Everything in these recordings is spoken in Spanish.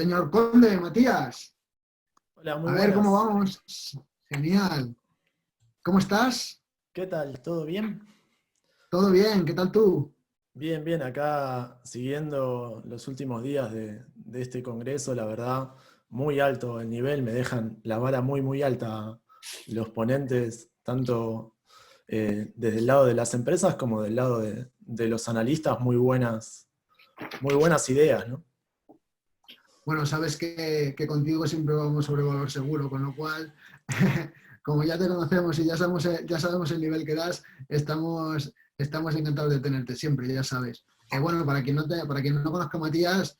Señor Conde, Matías, Hola, muy a ver cómo buenas. vamos. Genial. ¿Cómo estás? ¿Qué tal? ¿Todo bien? ¿Todo bien? ¿Qué tal tú? Bien, bien, acá siguiendo los últimos días de este congreso, la verdad, muy alto el nivel, me dejan la vara muy, muy alta los ponentes, tanto desde el lado de las empresas como del lado de los analistas, muy buenas ideas, ¿no? Bueno, sabes que contigo siempre vamos sobre valor seguro, con lo cual, como ya te conocemos y ya sabemos el nivel que das, estamos encantados de tenerte siempre, ya sabes. Bueno, para quien no conozca a Matías,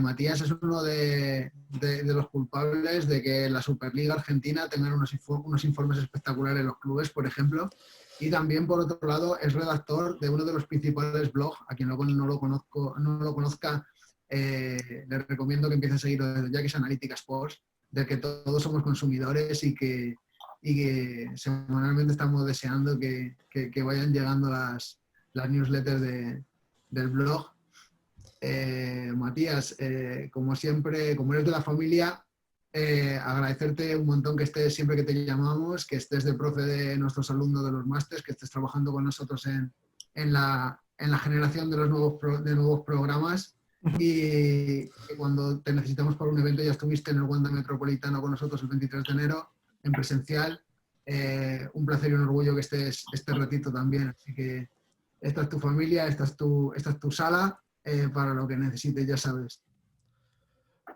Matías es uno de los culpables de que la Superliga Argentina tenga unos informes espectaculares en los clubes, por ejemplo. Y también, por otro lado, es redactor de uno de los principales blogs, a quien no lo conozca, les recomiendo que empiece a seguir desde ya, que es Analytica Sports, de que todos somos consumidores y que semanalmente estamos deseando que vayan llegando las newsletters del blog. Matías, como siempre, como eres de la familia, agradecerte un montón que estés siempre que te llamamos, que estés de profe de nuestros alumnos de los másters, que estés trabajando con nosotros en la generación de los de nuevos programas y que cuando te necesitamos para un evento ya estuviste en el Wanda Metropolitano con nosotros el 23 de enero en presencial. Un placer y un orgullo que estés este ratito también. Así que esta es tu familia, esta es tu sala para lo que necesites, ya sabes.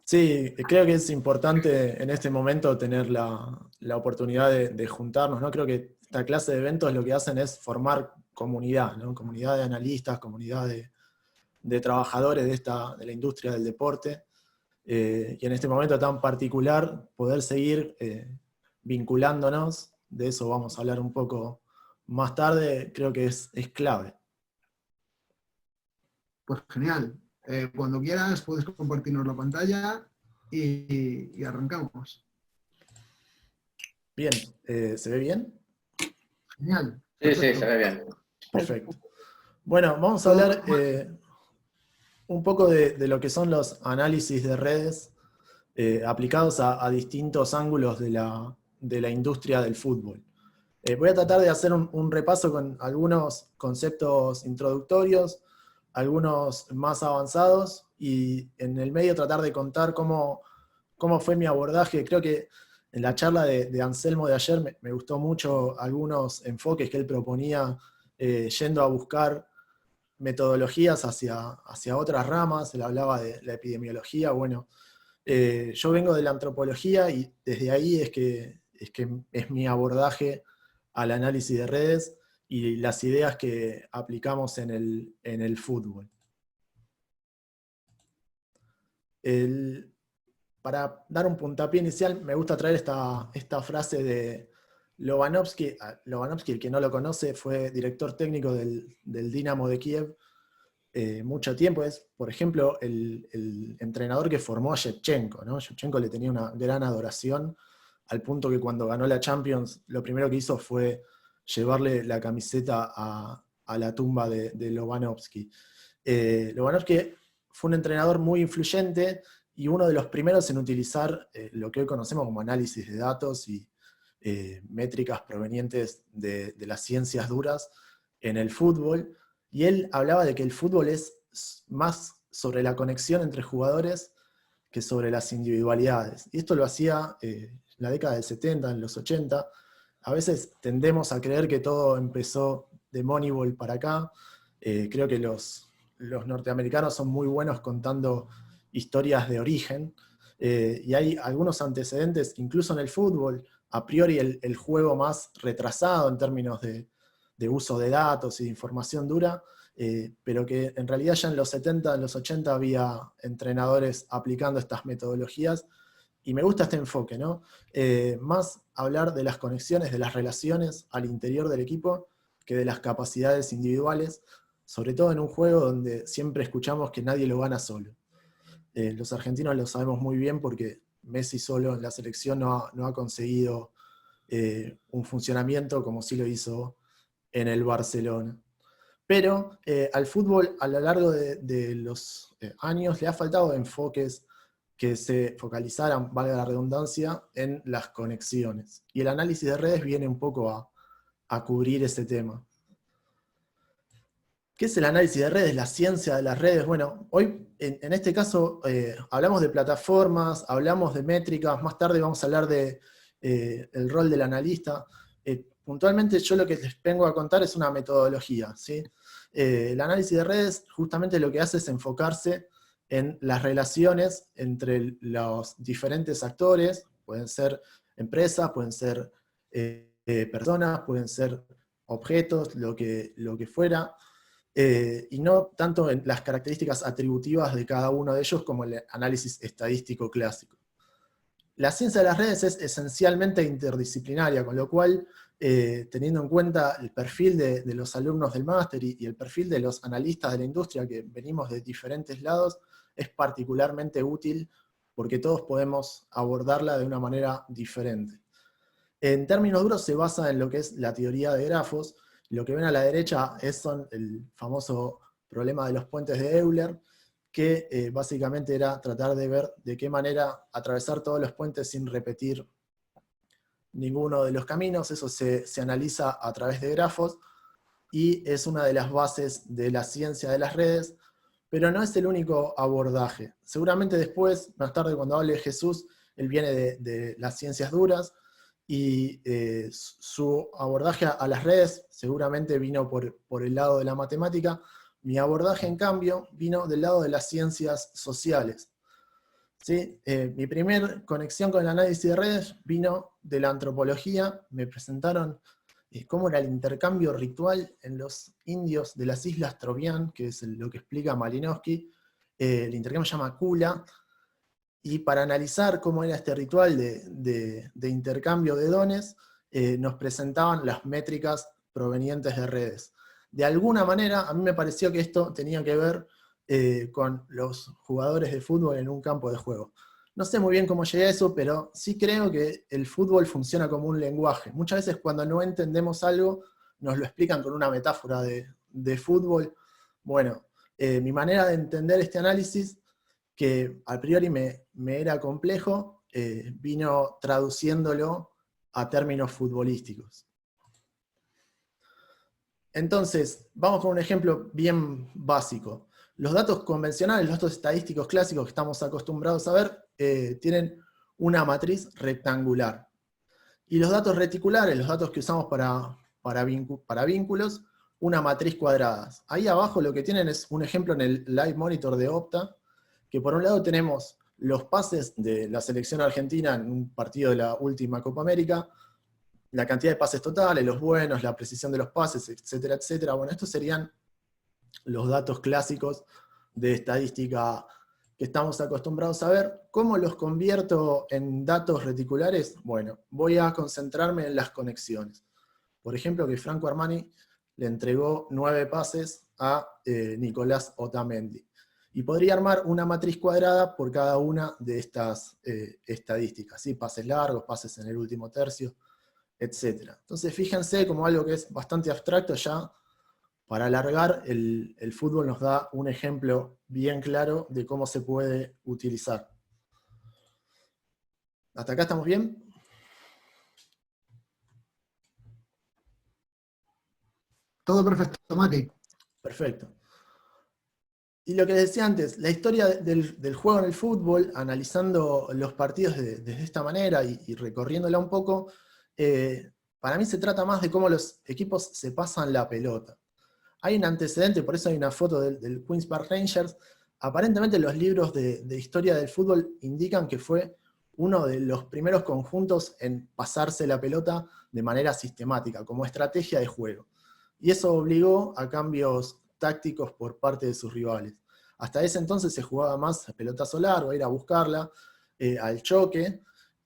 Sí, creo que es importante en este momento tener la oportunidad de juntarnos, ¿no? Creo que esta clase de eventos lo que hacen es formar comunidad, ¿no? Comunidad de analistas, comunidad de trabajadores de la industria del deporte, y en este momento tan particular poder seguir vinculándonos, de eso vamos a hablar un poco más tarde, creo que es clave. Pues genial. Cuando quieras puedes compartirnos la pantalla y arrancamos. Bien, ¿se ve bien? Genial, Sí, sí, se perfecto. ve bien. Perfecto. Bueno, vamos a Todo, hablar un poco de lo que son los análisis de redes aplicados a distintos ángulos de la industria del fútbol. Voy a tratar de hacer un repaso con algunos conceptos introductorios, algunos más avanzados, y en el medio tratar de contar cómo fue mi abordaje. Creo que en la charla de Anselmo de ayer me gustó mucho algunos enfoques que él proponía, yendo a buscar metodologías hacia otras ramas. Él hablaba de la epidemiología. Bueno, yo vengo de la antropología y desde ahí es que es mi abordaje al análisis de redes y las ideas que aplicamos en el fútbol. Para dar un puntapié inicial, me gusta traer esta frase de Lobanovsky. Lobanovsky, el que no lo conoce, fue director técnico del Dinamo de Kiev mucho tiempo. Es, por ejemplo, el entrenador que formó a Shevchenko, ¿no? Shevchenko le tenía una gran adoración, al punto que cuando ganó la Champions, lo primero que hizo fue llevarle la camiseta a la tumba de Lobanovsky. Lobanovsky fue un entrenador muy influyente y uno de los primeros en utilizar lo que hoy conocemos como análisis de datos y métricas provenientes de las ciencias duras en el fútbol. Y él hablaba de que el fútbol es más sobre la conexión entre jugadores que sobre las individualidades. Y esto lo hacía en la década del 70, en los 80. A veces tendemos a creer que todo empezó de Moneyball para acá. Creo que los norteamericanos son muy buenos contando historias de origen, y hay algunos antecedentes, incluso en el fútbol, a priori el juego más retrasado en términos de uso de datos y de información dura, pero que en realidad ya en los 70, en los 80 había entrenadores aplicando estas metodologías, y me gusta este enfoque, ¿no? Más hablar de las conexiones, de las relaciones al interior del equipo, que de las capacidades individuales, sobre todo en un juego donde siempre escuchamos que nadie lo gana solo. Los argentinos lo sabemos muy bien porque Messi solo en la selección no ha conseguido un funcionamiento como sí lo hizo en el Barcelona. Pero al fútbol a lo largo de los años le ha faltado enfoques que se focalizaran, valga la redundancia, en las conexiones. Y el análisis de redes viene un poco a cubrir ese tema. ¿Qué es el análisis de redes? La ciencia de las redes. Bueno, hoy en este caso hablamos de plataformas, hablamos de métricas, más tarde vamos a hablar de el rol del analista. Puntualmente yo lo que les vengo a contar es una metodología, ¿sí? El análisis de redes justamente lo que hace es enfocarse en las relaciones entre los diferentes actores, pueden ser empresas, pueden ser personas, pueden ser objetos, lo que fuera, y no tanto en las características atributivas de cada uno de ellos como el análisis estadístico clásico. La ciencia de las redes es esencialmente interdisciplinaria, con lo cual, teniendo en cuenta el perfil de los alumnos del máster y el perfil de los analistas de la industria, que venimos de diferentes lados, es particularmente útil porque todos podemos abordarla de una manera diferente. En términos duros se basa en lo que es la teoría de grafos. Lo que ven a la derecha son el famoso problema de los puentes de Euler, que básicamente era tratar de ver de qué manera atravesar todos los puentes sin repetir ninguno de los caminos. Eso se analiza a través de grafos, y es una de las bases de la ciencia de las redes, pero no es el único abordaje. Seguramente después, más tarde cuando hable Jesús, él viene de las ciencias duras, y su abordaje a las redes seguramente vino por el lado de la matemática. Mi abordaje, en cambio, vino del lado de las ciencias sociales. ¿Sí? Mi primer conexión con el análisis de redes vino de la antropología. Me presentaron cómo era el intercambio ritual en los indios de las Islas Trovián, que es lo que explica Malinowski. El intercambio se llama Kula, y para analizar cómo era este ritual de intercambio de dones, nos presentaban las métricas provenientes de redes. De alguna manera, a mí me pareció que esto tenía que ver con los jugadores de fútbol en un campo de juego. No sé muy bien cómo llegué a eso, pero sí creo que el fútbol funciona como un lenguaje. Muchas veces cuando no entendemos algo, nos lo explican con una metáfora de fútbol. Bueno, mi manera de entender este análisis, que a priori me era complejo, vino traduciéndolo a términos futbolísticos. Entonces, vamos con un ejemplo bien básico. Los datos convencionales, los datos estadísticos clásicos que estamos acostumbrados a ver, tienen una matriz rectangular. Y los datos reticulares, los datos que usamos para vínculos, una matriz cuadrada. Ahí abajo lo que tienen es un ejemplo en el Live Monitor de Opta, que por un lado tenemos los pases de la selección argentina en un partido de la última Copa América, la cantidad de pases totales, los buenos, la precisión de los pases, etcétera, etcétera. Bueno, estos serían los datos clásicos de estadística que estamos acostumbrados a ver. ¿Cómo los convierto en datos reticulares? Bueno, voy a concentrarme en las conexiones. Por ejemplo, que Franco Armani le entregó 9 pases a Nicolás Otamendi. Y podría armar una matriz cuadrada por cada una de estas estadísticas, ¿sí? Pases largos, pases en el último tercio, etc. Entonces fíjense como algo que es bastante abstracto ya, para alargar, el fútbol nos da un ejemplo bien claro de cómo se puede utilizar. ¿Hasta acá estamos bien? Todo perfecto, Mati. Perfecto. Y lo que les decía antes, la historia del juego en el fútbol, analizando los partidos desde esta manera y recorriéndola un poco, para mí se trata más de cómo los equipos se pasan la pelota. Hay un antecedente, por eso hay una foto del Queen's Park Rangers. Aparentemente los libros de historia del fútbol indican que fue uno de los primeros conjuntos en pasarse la pelota de manera sistemática, como estrategia de juego. Y eso obligó a cambios tácticos por parte de sus rivales. Hasta ese entonces se jugaba más a pelotazo largo, a ir a buscarla, al choque,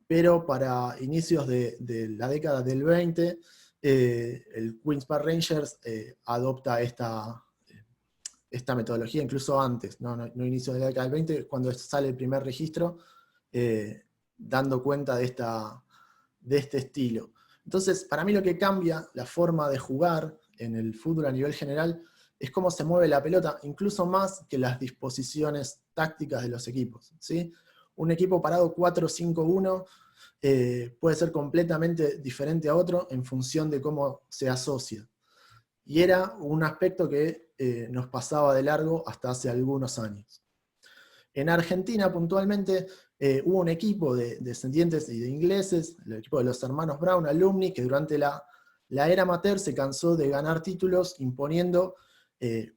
pero para inicios de la década del 20, el Queen's Park Rangers adopta esta metodología incluso antes, no inicio de la década del 20, cuando sale el primer registro, dando cuenta de este estilo. Entonces, para mí lo que cambia la forma de jugar en el fútbol a nivel general es cómo se mueve la pelota, incluso más que las disposiciones tácticas de los equipos, ¿sí? un equipo parado 4-5-1 puede ser completamente diferente a otro en función de cómo se asocia. Y era un aspecto que nos pasaba de largo hasta hace algunos años. En Argentina, puntualmente, hubo un equipo de descendientes y de ingleses, el equipo de los hermanos Brown, alumni, que durante la era amateur se cansó de ganar títulos imponiendo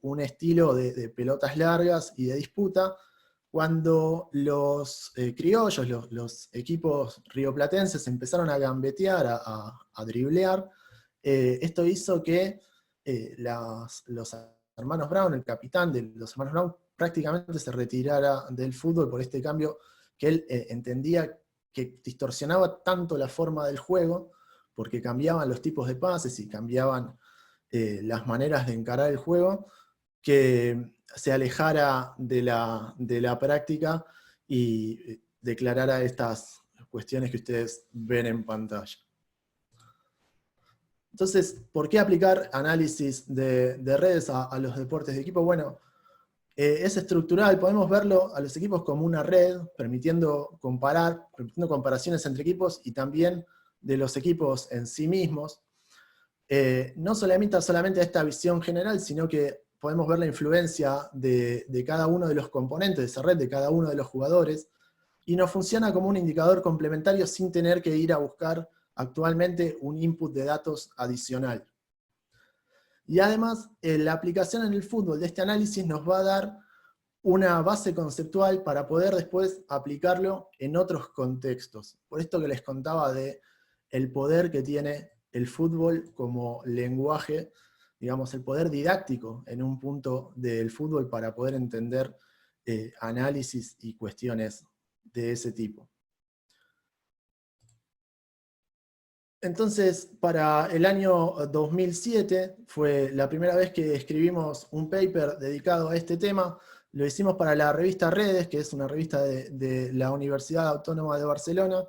un estilo de pelotas largas y de disputa, cuando los criollos, los equipos rioplatenses empezaron a gambetear, a driblear. Esto hizo que los hermanos Brown, el capitán de los hermanos Brown, prácticamente se retirara del fútbol por este cambio que él entendía que distorsionaba tanto la forma del juego, porque cambiaban los tipos de pases y cambiaban las maneras de encarar el juego, que se alejara de la práctica y declarara estas cuestiones que ustedes ven en pantalla. Entonces, ¿por qué aplicar análisis de redes a los deportes de equipo? Bueno, es estructural, podemos verlo a los equipos como una red, permitiendo comparaciones entre equipos y también de los equipos en sí mismos. No se limita solamente a esta visión general, sino que podemos ver la influencia de cada uno de los componentes de esa red, de cada uno de los jugadores, y nos funciona como un indicador complementario sin tener que ir a buscar actualmente un input de datos adicional. Y además, la aplicación en el fútbol de este análisis nos va a dar una base conceptual para poder después aplicarlo en otros contextos. Por esto que les contaba de el poder que tiene el fútbol como lenguaje, digamos, el poder didáctico en un punto del fútbol para poder entender análisis y cuestiones de ese tipo. Entonces, para el año 2007 fue la primera vez que escribimos un paper dedicado a este tema. Lo hicimos para la revista Redes, que es una revista de la Universidad Autónoma de Barcelona,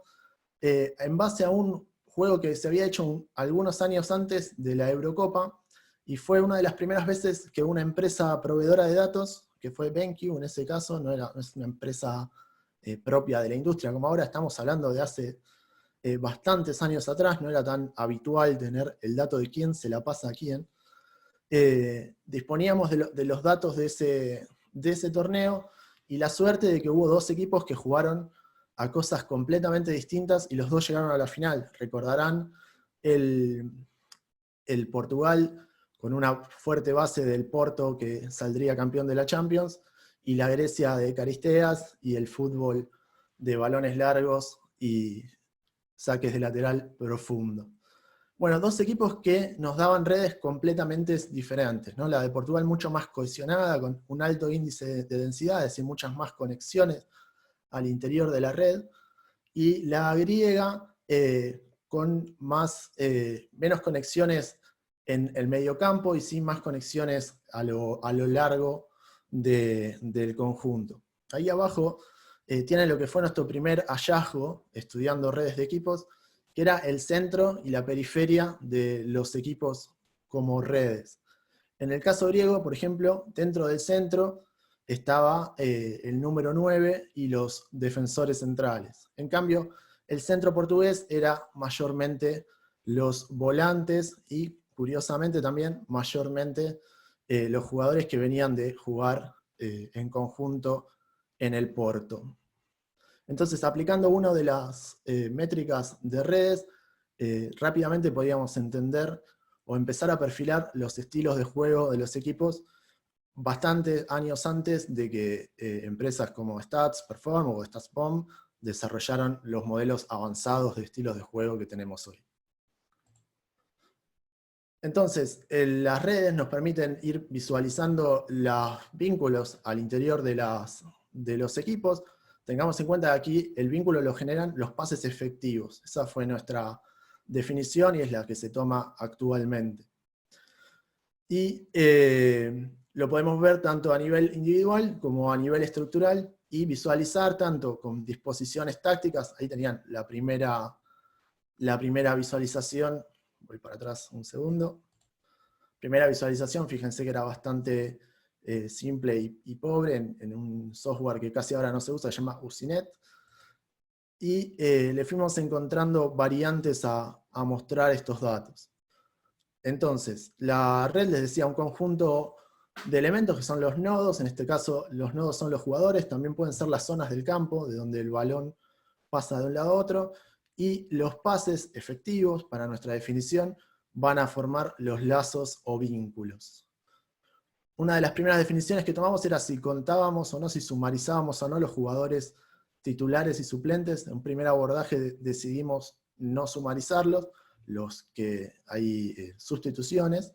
en base a un juego que se había hecho algunos años antes de la Eurocopa, y fue una de las primeras veces que una empresa proveedora de datos, que fue BenQ en ese caso, no es una empresa propia de la industria como ahora, estamos hablando de hace bastantes años atrás, no era tan habitual tener el dato de quién se la pasa a quién. Disponíamos de los datos de ese torneo, y la suerte de que hubo dos equipos que jugaron a cosas completamente distintas y los dos llegaron a la final. Recordarán el Portugal con una fuerte base del Porto que saldría campeón de la Champions, y la Grecia de Caristeas, y el fútbol de balones largos y saques de lateral profundo. Bueno, dos equipos que nos daban redes completamente diferentes, ¿no? La de Portugal mucho más cohesionada, con un alto índice de densidad, es decir, muchas más conexiones al interior de la red, y la griega con menos conexiones en el mediocampo y sí más conexiones a lo largo del conjunto. Ahí abajo tienen lo que fue nuestro primer hallazgo estudiando redes de equipos, que era el centro y la periferia de los equipos como redes. En el caso griego, por ejemplo, dentro del centro estaba el número 9 y los defensores centrales. En cambio, el centro portugués era mayormente los volantes y, curiosamente también, mayormente los jugadores que venían de jugar en conjunto en el Porto. Entonces, aplicando una de las métricas de redes, rápidamente podíamos entender o empezar a perfilar los estilos de juego de los equipos bastantes años antes de que empresas como Stats Perform o StatsBomb desarrollaran los modelos avanzados de estilos de juego que tenemos hoy. Entonces, las redes nos permiten ir visualizando los vínculos al interior de los equipos. Tengamos en cuenta que aquí el vínculo lo generan los pases efectivos. Esa fue nuestra definición y es la que se toma actualmente. Y lo podemos ver tanto a nivel individual como a nivel estructural, y visualizar tanto con disposiciones tácticas. Ahí tenían la primera visualización. Voy para atrás un segundo. Primera visualización, fíjense que era bastante simple y pobre en un software que casi ahora no se usa, se llama Usinet. y le fuimos encontrando variantes a mostrar estos datos. Entonces, la red, les decía, un conjunto de elementos que son los nodos. En este caso, los nodos son los jugadores, también pueden ser las zonas del campo, de donde el balón pasa de un lado a otro, y los pases efectivos, para nuestra definición, van a formar los lazos o vínculos. Una de las primeras definiciones que tomamos era si contábamos o no, si sumarizábamos o no los jugadores titulares y suplentes. En un primer abordaje decidimos no sumarizarlos, los que hay sustituciones.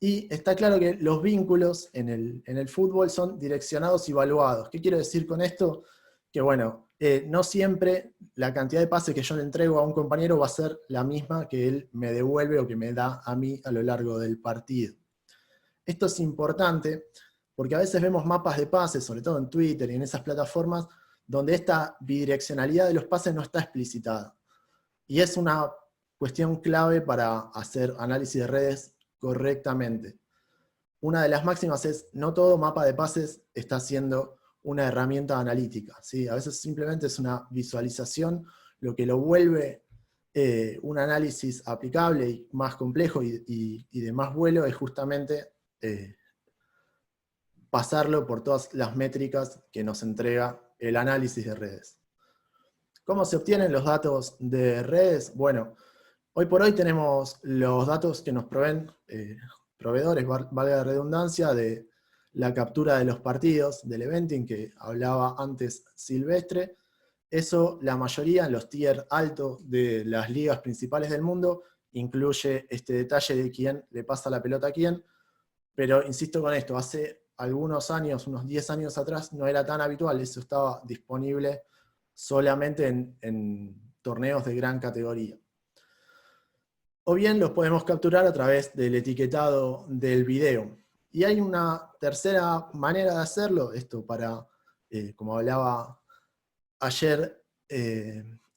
Y está claro que los vínculos en el fútbol son direccionados y evaluados. ¿Qué quiero decir con esto? Que bueno, no siempre la cantidad de pases que yo le entrego a un compañero va a ser la misma que él me devuelve o que me da a mí a lo largo del partido. Esto es importante porque a veces vemos mapas de pases, sobre todo en Twitter y en esas plataformas, donde esta bidireccionalidad de los pases no está explicitada. Y es una cuestión clave para hacer análisis de redes correctamente. Una de las máximas es: no todo mapa de pases está siendo una herramienta analítica, ¿sí? A veces simplemente es una visualización. Lo que lo vuelve un análisis aplicable y más complejo y de más vuelo es justamente pasarlo por todas las métricas que nos entrega el análisis de redes. ¿Cómo se obtienen los datos de redes? Bueno, hoy por hoy tenemos los datos que nos proveen proveedores, valga la redundancia, de la captura de los partidos, del eventing que hablaba antes Silvestre. Eso, la mayoría, en los tier altos de las ligas principales del mundo, incluye este detalle de quién le pasa la pelota a quién, pero insisto con esto, hace algunos años, unos 10 años atrás, no era tan habitual, eso estaba disponible solamente en torneos de gran categoría. O bien los podemos capturar a través del etiquetado del video. Y hay una tercera manera de hacerlo, esto para, como hablaba ayer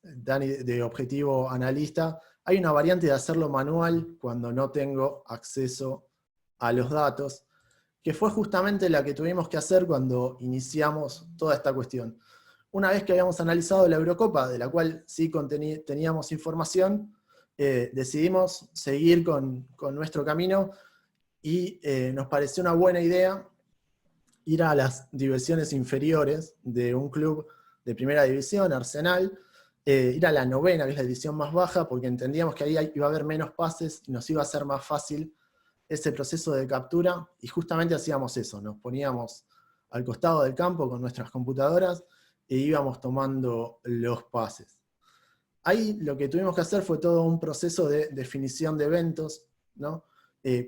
Dani de Objetivo Analista, hay una variante de hacerlo manual cuando no tengo acceso a los datos, que fue justamente la que tuvimos que hacer cuando iniciamos toda esta cuestión. Una vez que habíamos analizado la Eurocopa, de la cual sí teníamos información, decidimos seguir con nuestro camino y nos pareció una buena idea ir a las divisiones inferiores de un club de primera división, Arsenal, ir a la novena, que es la división más baja, porque entendíamos que ahí iba a haber menos pases y nos iba a ser más fácil ese proceso de captura, y justamente hacíamos eso, nos poníamos al costado del campo con nuestras computadoras e íbamos tomando los pases. Ahí lo que tuvimos que hacer fue todo un proceso de definición de eventos, ¿no?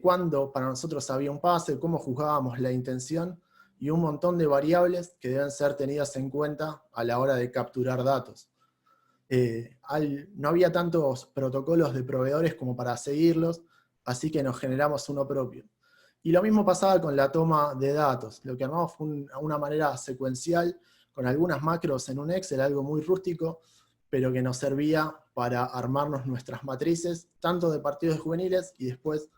Cuándo para nosotros había un pase, cómo juzgábamos la intención, y un montón de variables que deben ser tenidas en cuenta a la hora de capturar datos. No había tantos protocolos de proveedores como para seguirlos, así que nos generamos uno propio. Y lo mismo pasaba con la toma de datos. Lo que armamos fue una manera secuencial, con algunas macros en un Excel, algo muy rústico, pero que nos servía para armarnos nuestras matrices, tanto de partidos juveniles y después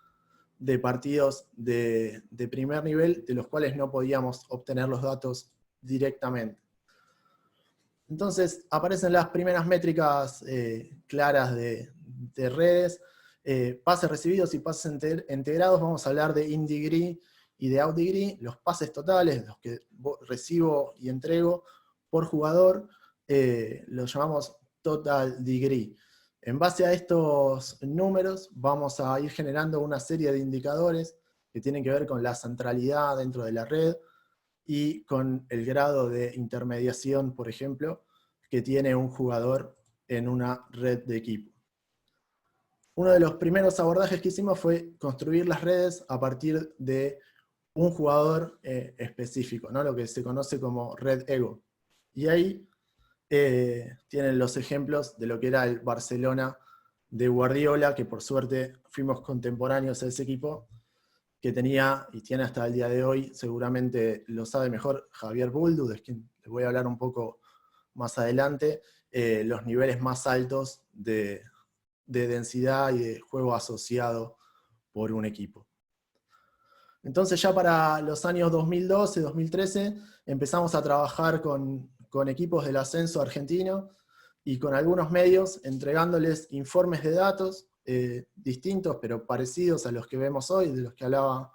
de partidos de primer nivel, de los cuales no podíamos obtener los datos directamente. Entonces aparecen las primeras métricas claras de redes, pases recibidos y pases integrados. Vamos a hablar de in degree y de out degree, los pases totales, los que recibo y entrego por jugador, los llamamos total degree. En base a estos números vamos a ir generando una serie de indicadores que tienen que ver con la centralidad dentro de la red y con el grado de intermediación, por ejemplo, que tiene un jugador en una red de equipo. Uno de los primeros abordajes que hicimos fue construir las redes a partir de un jugador específico, ¿no? Lo que se conoce como red ego. Y ahí tienen los ejemplos de lo que era el Barcelona de Guardiola, que por suerte fuimos contemporáneos a ese equipo, que tenía y tiene hasta el día de hoy, seguramente lo sabe mejor Javier Buldu, de quien les voy a hablar un poco más adelante, los niveles más altos de densidad y de juego asociado por un equipo. Entonces ya para los años 2012, 2013, empezamos a trabajar con equipos del ascenso argentino, y con algunos medios entregándoles informes de datos distintos, pero parecidos a los que vemos hoy, de los que hablaba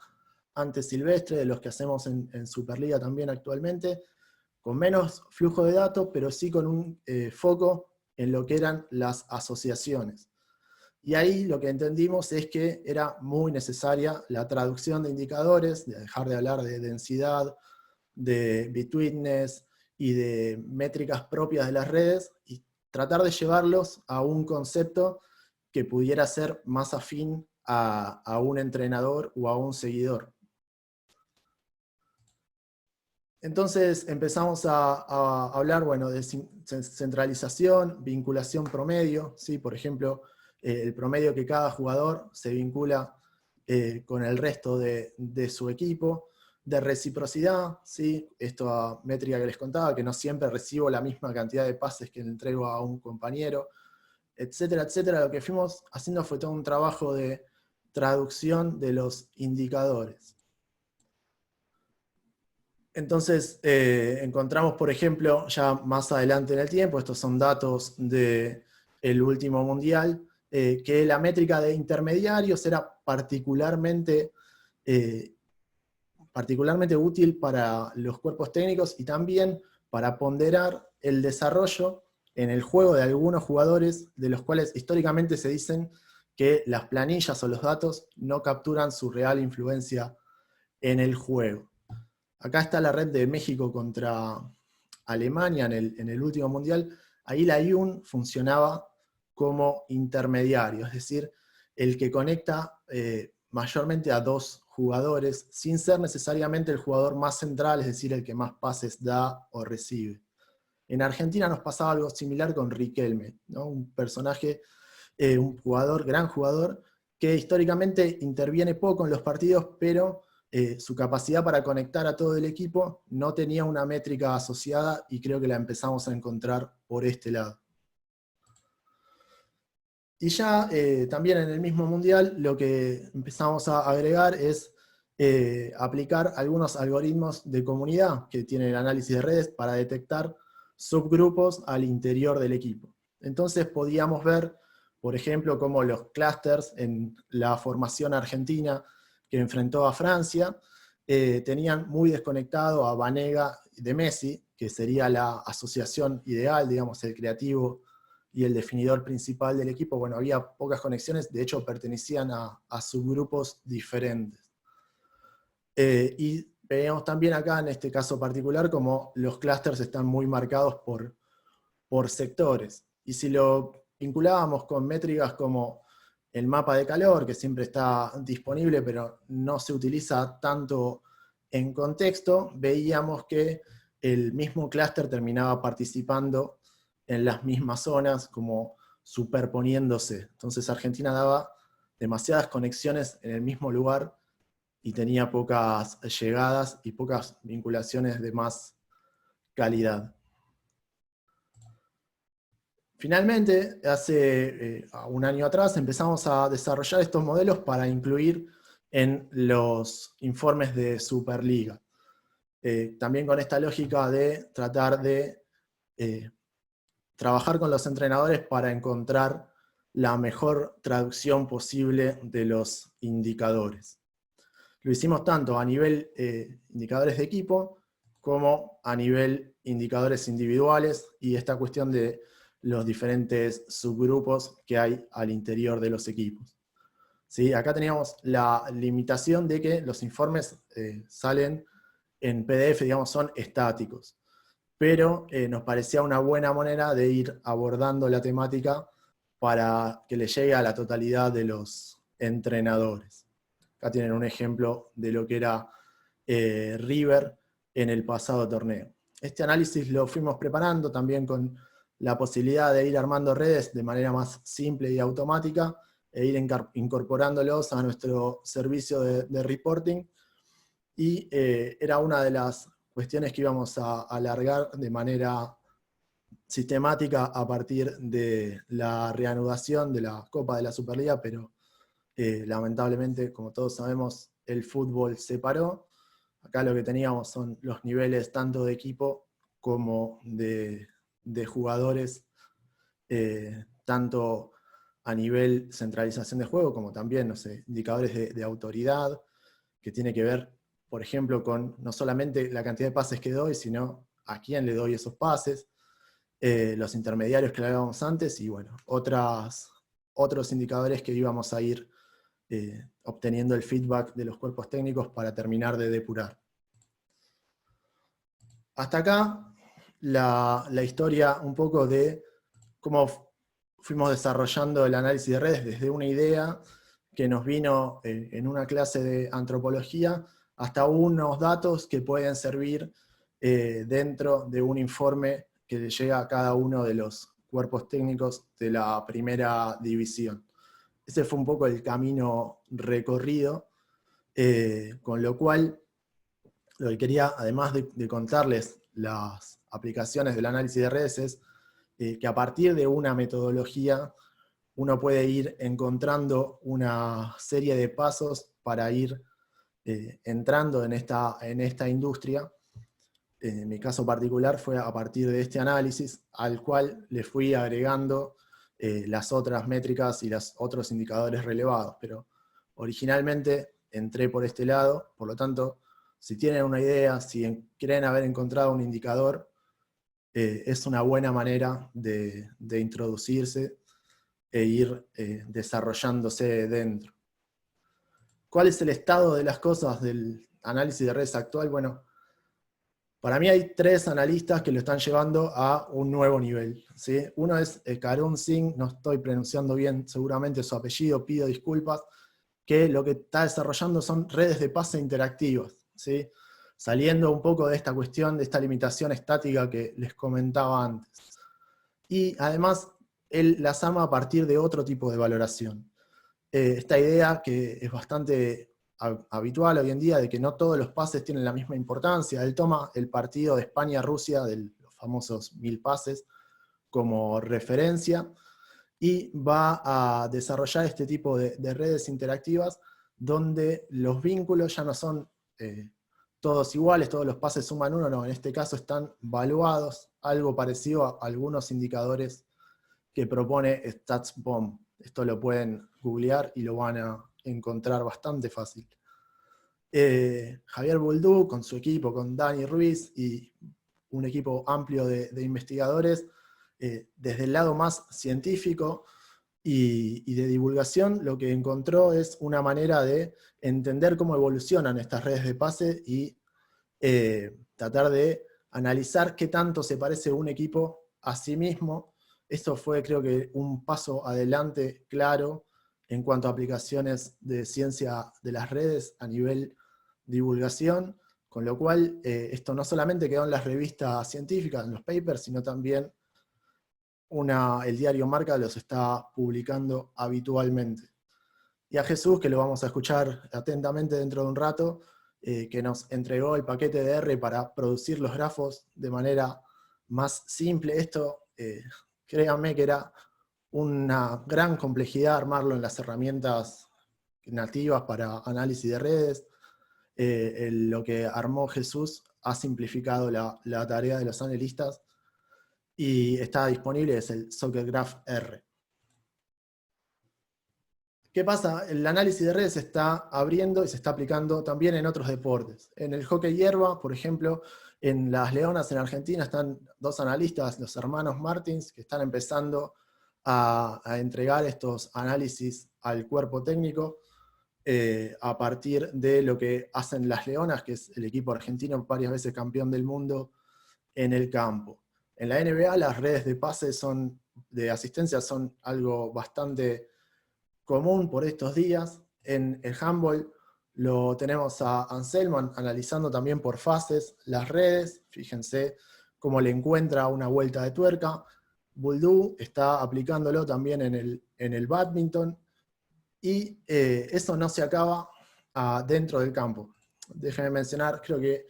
antes Silvestre, de los que hacemos en Superliga también actualmente, con menos flujo de datos, pero sí con un foco en lo que eran las asociaciones. Y ahí lo que entendimos es que era muy necesaria la traducción de indicadores, de dejar de hablar de densidad, de bitwitness y de métricas propias de las redes, y tratar de llevarlos a un concepto que pudiera ser más afín a un entrenador o a un seguidor. Entonces empezamos a hablar, bueno, de centralización, vinculación promedio, ¿sí? Por ejemplo, el promedio que cada jugador se vincula con el resto de su equipo, de reciprocidad, ¿sí? Esta métrica que les contaba, que no siempre recibo la misma cantidad de pases que le entrego a un compañero, etcétera, etcétera. Lo que fuimos haciendo fue todo un trabajo de traducción de los indicadores. Entonces encontramos, por ejemplo, ya más adelante en el tiempo, estos son datos del último mundial, que la métrica de intermediarios era particularmente útil para los cuerpos técnicos y también para ponderar el desarrollo en el juego de algunos jugadores, de los cuales históricamente se dicen que las planillas o los datos no capturan su real influencia en el juego. Acá está la red de México contra Alemania en el último mundial. Ahí la IUN funcionaba como intermediario, es decir, el que conecta mayormente a dos jugadores, sin ser necesariamente el jugador más central, es decir, el que más pases da o recibe. En Argentina nos pasaba algo similar con Riquelme, ¿no? Un personaje, un jugador, gran jugador, que históricamente interviene poco en los partidos, pero su capacidad para conectar a todo el equipo no tenía una métrica asociada, y creo que la empezamos a encontrar por este lado. Y ya también en el mismo mundial lo que empezamos a agregar es aplicar algunos algoritmos de comunidad que tienen el análisis de redes para detectar subgrupos al interior del equipo. Entonces podíamos ver, por ejemplo, cómo los clusters en la formación argentina que enfrentó a Francia tenían muy desconectado a Banega de Messi, que sería la asociación ideal, digamos, el creativo y el definidor principal del equipo. Bueno, había pocas conexiones, de hecho pertenecían a subgrupos diferentes. Y veíamos también acá, en este caso particular, como los clústeres están muy marcados por sectores. Y si lo vinculábamos con métricas como el mapa de calor, que siempre está disponible, pero no se utiliza tanto en contexto, veíamos que el mismo clúster terminaba participando en las mismas zonas, como superponiéndose. Entonces Argentina daba demasiadas conexiones en el mismo lugar y tenía pocas llegadas y pocas vinculaciones de más calidad. Finalmente, hace un año atrás, empezamos a desarrollar estos modelos para incluir en los informes de Superliga. También con esta lógica de tratar de trabajar con los entrenadores para encontrar la mejor traducción posible de los indicadores. Lo hicimos tanto a nivel indicadores de equipo, como a nivel indicadores individuales, y esta cuestión de los diferentes subgrupos que hay al interior de los equipos. ¿Sí? Acá teníamos la limitación de que los informes salen en PDF, digamos, son estáticos. Pero nos parecía una buena manera de ir abordando la temática para que le llegue a la totalidad de los entrenadores. Acá tienen un ejemplo de lo que era River en el pasado torneo. Este análisis lo fuimos preparando también con la posibilidad de ir armando redes de manera más simple y automática, e ir incorporándolos a nuestro servicio de reporting, y era una de las cuestiones que íbamos a alargar de manera sistemática a partir de la reanudación de la Copa de la Superliga, pero lamentablemente, como todos sabemos, el fútbol se paró. Acá lo que teníamos son los niveles tanto de equipo como de jugadores tanto a nivel centralización de juego, como también, no sé, indicadores de autoridad, que tiene que ver, por ejemplo, con no solamente la cantidad de pases que doy, sino a quién le doy esos pases, los intermediarios que hablábamos antes, y bueno, otros indicadores que íbamos a ir obteniendo el feedback de los cuerpos técnicos para terminar de depurar. Hasta acá la historia un poco de cómo fuimos desarrollando el análisis de redes desde una idea que nos vino en una clase de antropología hasta unos datos que pueden servir dentro de un informe que le llega a cada uno de los cuerpos técnicos de la primera división. Ese fue un poco el camino recorrido, con lo cual lo que quería, además de contarles las aplicaciones del análisis de redes, es que a partir de una metodología uno puede ir encontrando una serie de pasos para ir entrando en esta industria. En mi caso particular fue a partir de este análisis, al cual le fui agregando las otras métricas y los otros indicadores relevados, pero originalmente entré por este lado. Por lo tanto, si tienen una idea, si creen haber encontrado un indicador, es una buena manera de introducirse e ir desarrollándose dentro. ¿Cuál es el estado de las cosas del análisis de redes actual? Bueno, para mí hay 3 analistas que lo están llevando a un nuevo nivel, ¿sí? Uno es Karun Singh, no estoy pronunciando bien seguramente su apellido, pido disculpas, que lo que está desarrollando son redes de pase interactivas, ¿sí? Saliendo un poco de esta cuestión, de esta limitación estática que les comentaba antes. Y además, él las ama a partir de otro tipo de valoración. Esta idea que es bastante habitual hoy en día, de que no todos los pases tienen la misma importancia. Él toma el partido de España-Rusia, de los famosos 1000 pases, como referencia, y va a desarrollar este tipo de redes interactivas, donde los vínculos ya no son todos iguales, todos los pases suman 1, no, en este caso están valuados, algo parecido a algunos indicadores que propone StatsBomb. Esto lo pueden googlear y lo van a encontrar bastante fácil. Javier Boldú, con su equipo, con Dani Ruiz y un equipo amplio de investigadores, desde el lado más científico y de divulgación, lo que encontró es una manera de entender cómo evolucionan estas redes de pase y tratar de analizar qué tanto se parece un equipo a sí mismo. Esto fue, creo que, un paso adelante claro en cuanto a aplicaciones de ciencia de las redes a nivel divulgación, con lo cual esto no solamente quedó en las revistas científicas, en los papers, sino también el diario Marca los está publicando habitualmente. Y a Jesús, que lo vamos a escuchar atentamente dentro de un rato, que nos entregó el paquete de R para producir los grafos de manera más simple. Esto, créanme que era una gran complejidad armarlo en las herramientas nativas para análisis de redes. Lo que armó Jesús ha simplificado la tarea de los analistas y está disponible, es el Socket Graph R. ¿Qué pasa? El análisis de redes se está abriendo y se está aplicando también en otros deportes. En el hockey hierba, por ejemplo, en las Leonas en Argentina están 2 analistas, los hermanos Martins, que están empezando a entregar estos análisis al cuerpo técnico a partir de lo que hacen las Leonas, que es el equipo argentino varias veces campeón del mundo en el campo. En la NBA las redes de pase de asistencia son algo bastante común por estos días. En el handball lo tenemos a Anselmo analizando también por fases las redes. Fíjense cómo le encuentra una vuelta de tuerca. Boldú está aplicándolo también en el bádminton. Y eso no se acaba dentro del campo. Déjenme mencionar, creo que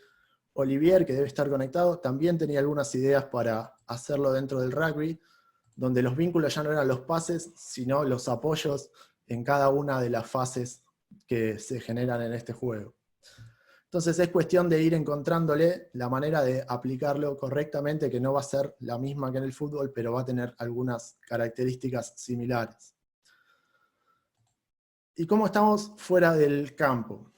Olivier, que debe estar conectado, también tenía algunas ideas para hacerlo dentro del rugby, donde los vínculos ya no eran los pases, sino los apoyos en cada una de las fases que se generan en este juego. Entonces es cuestión de ir encontrándole la manera de aplicarlo correctamente, que no va a ser la misma que en el fútbol, pero va a tener algunas características similares. ¿Y cómo estamos fuera del campo?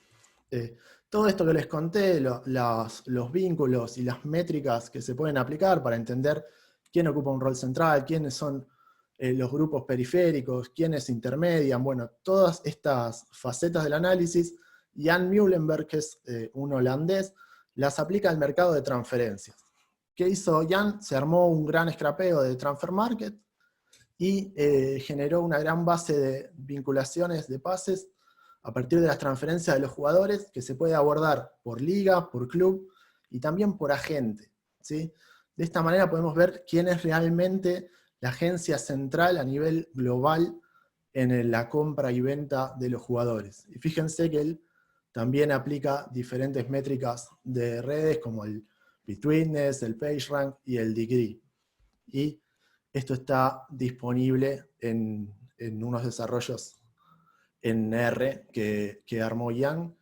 Todo esto que les conté, los vínculos y las métricas que se pueden aplicar para entender quién ocupa un rol central, quiénes son los grupos periféricos, quiénes intermedian, bueno, todas estas facetas del análisis, Jan Muhlenberg, que es un holandés, las aplica al mercado de transferencias. ¿Qué hizo Jan? Se armó un gran scrapeo de transfer market y generó una gran base de vinculaciones de pases a partir de las transferencias de los jugadores, que se puede abordar por liga, por club y también por agente, ¿sí? De esta manera podemos ver quién es realmente la agencia central a nivel global en la compra y venta de los jugadores. Y fíjense que él también aplica diferentes métricas de redes como el Bitwitness, el PageRank y el Degree. Y esto está disponible en unos desarrollos en R que armó Jan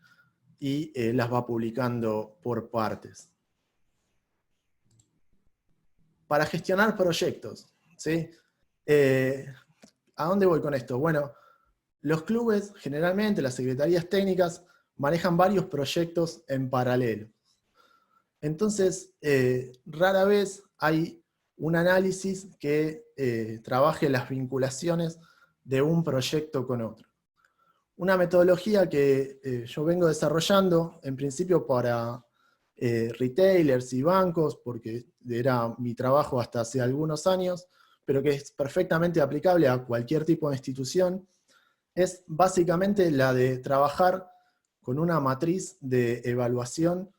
y las va publicando por partes. Para gestionar proyectos, ¿sí? ¿A dónde voy con esto? Bueno, los clubes, generalmente las secretarías técnicas, manejan varios proyectos en paralelo. Entonces, rara vez hay un análisis que trabaje las vinculaciones de un proyecto con otro. Una metodología que yo vengo desarrollando, en principio para retailers y bancos, porque era mi trabajo hasta hace algunos años, pero que es perfectamente aplicable a cualquier tipo de institución, es básicamente la de trabajar con una matriz de evaluación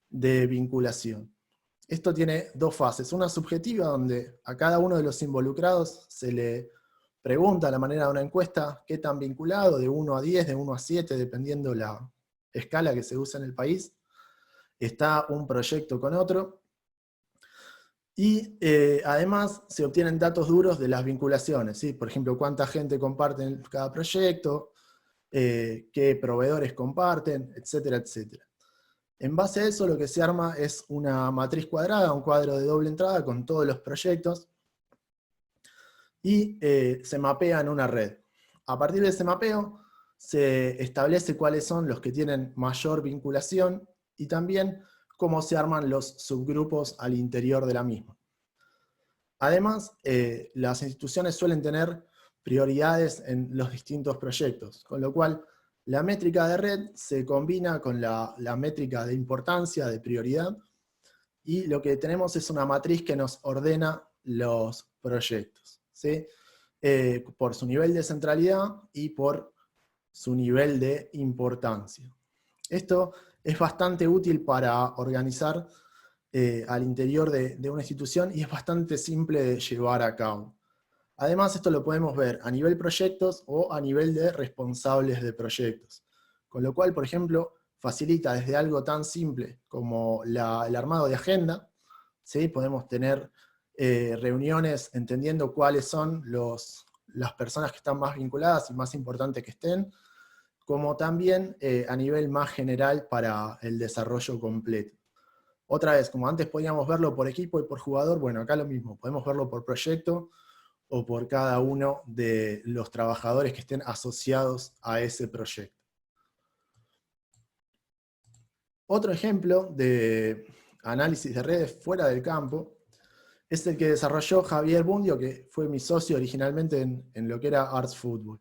de vinculación. Esto tiene dos fases, una subjetiva donde a cada uno de los involucrados se le pregunta a la manera de una encuesta qué tan vinculado, de 1 a 10, de 1 a 7, dependiendo la escala que se usa en el país, está un proyecto con otro. Y además se obtienen datos duros de las vinculaciones, ¿sí? Por ejemplo, cuánta gente comparte en cada proyecto, qué proveedores comparten, etcétera, etcétera. En base a eso lo que se arma es una matriz cuadrada, un cuadro de doble entrada con todos los proyectos, y se mapea en una red. A partir de ese mapeo se establece cuáles son los que tienen mayor vinculación y también cómo se arman los subgrupos al interior de la misma. Además, las instituciones suelen tener prioridades en los distintos proyectos, con lo cual la métrica de red se combina con la métrica de importancia, de prioridad, y lo que tenemos es una matriz que nos ordena los proyectos, ¿sí? Por su nivel de centralidad y por su nivel de importancia. Esto es bastante útil para organizar al interior de una institución y es bastante simple de llevar a cabo. Además, esto lo podemos ver a nivel proyectos o a nivel de responsables de proyectos. Con lo cual, por ejemplo, facilita desde algo tan simple como el armado de agenda, ¿sí? Podemos tener reuniones entendiendo cuáles son las personas que están más vinculadas y más importantes que estén, como también a nivel más general para el desarrollo completo. Otra vez, como antes podíamos verlo por equipo y por jugador, bueno, acá lo mismo, podemos verlo por proyecto o por cada uno de los trabajadores que estén asociados a ese proyecto. Otro ejemplo de análisis de redes fuera del campo es el que desarrolló Javier Bundio, que fue mi socio originalmente en lo que era Arts Football.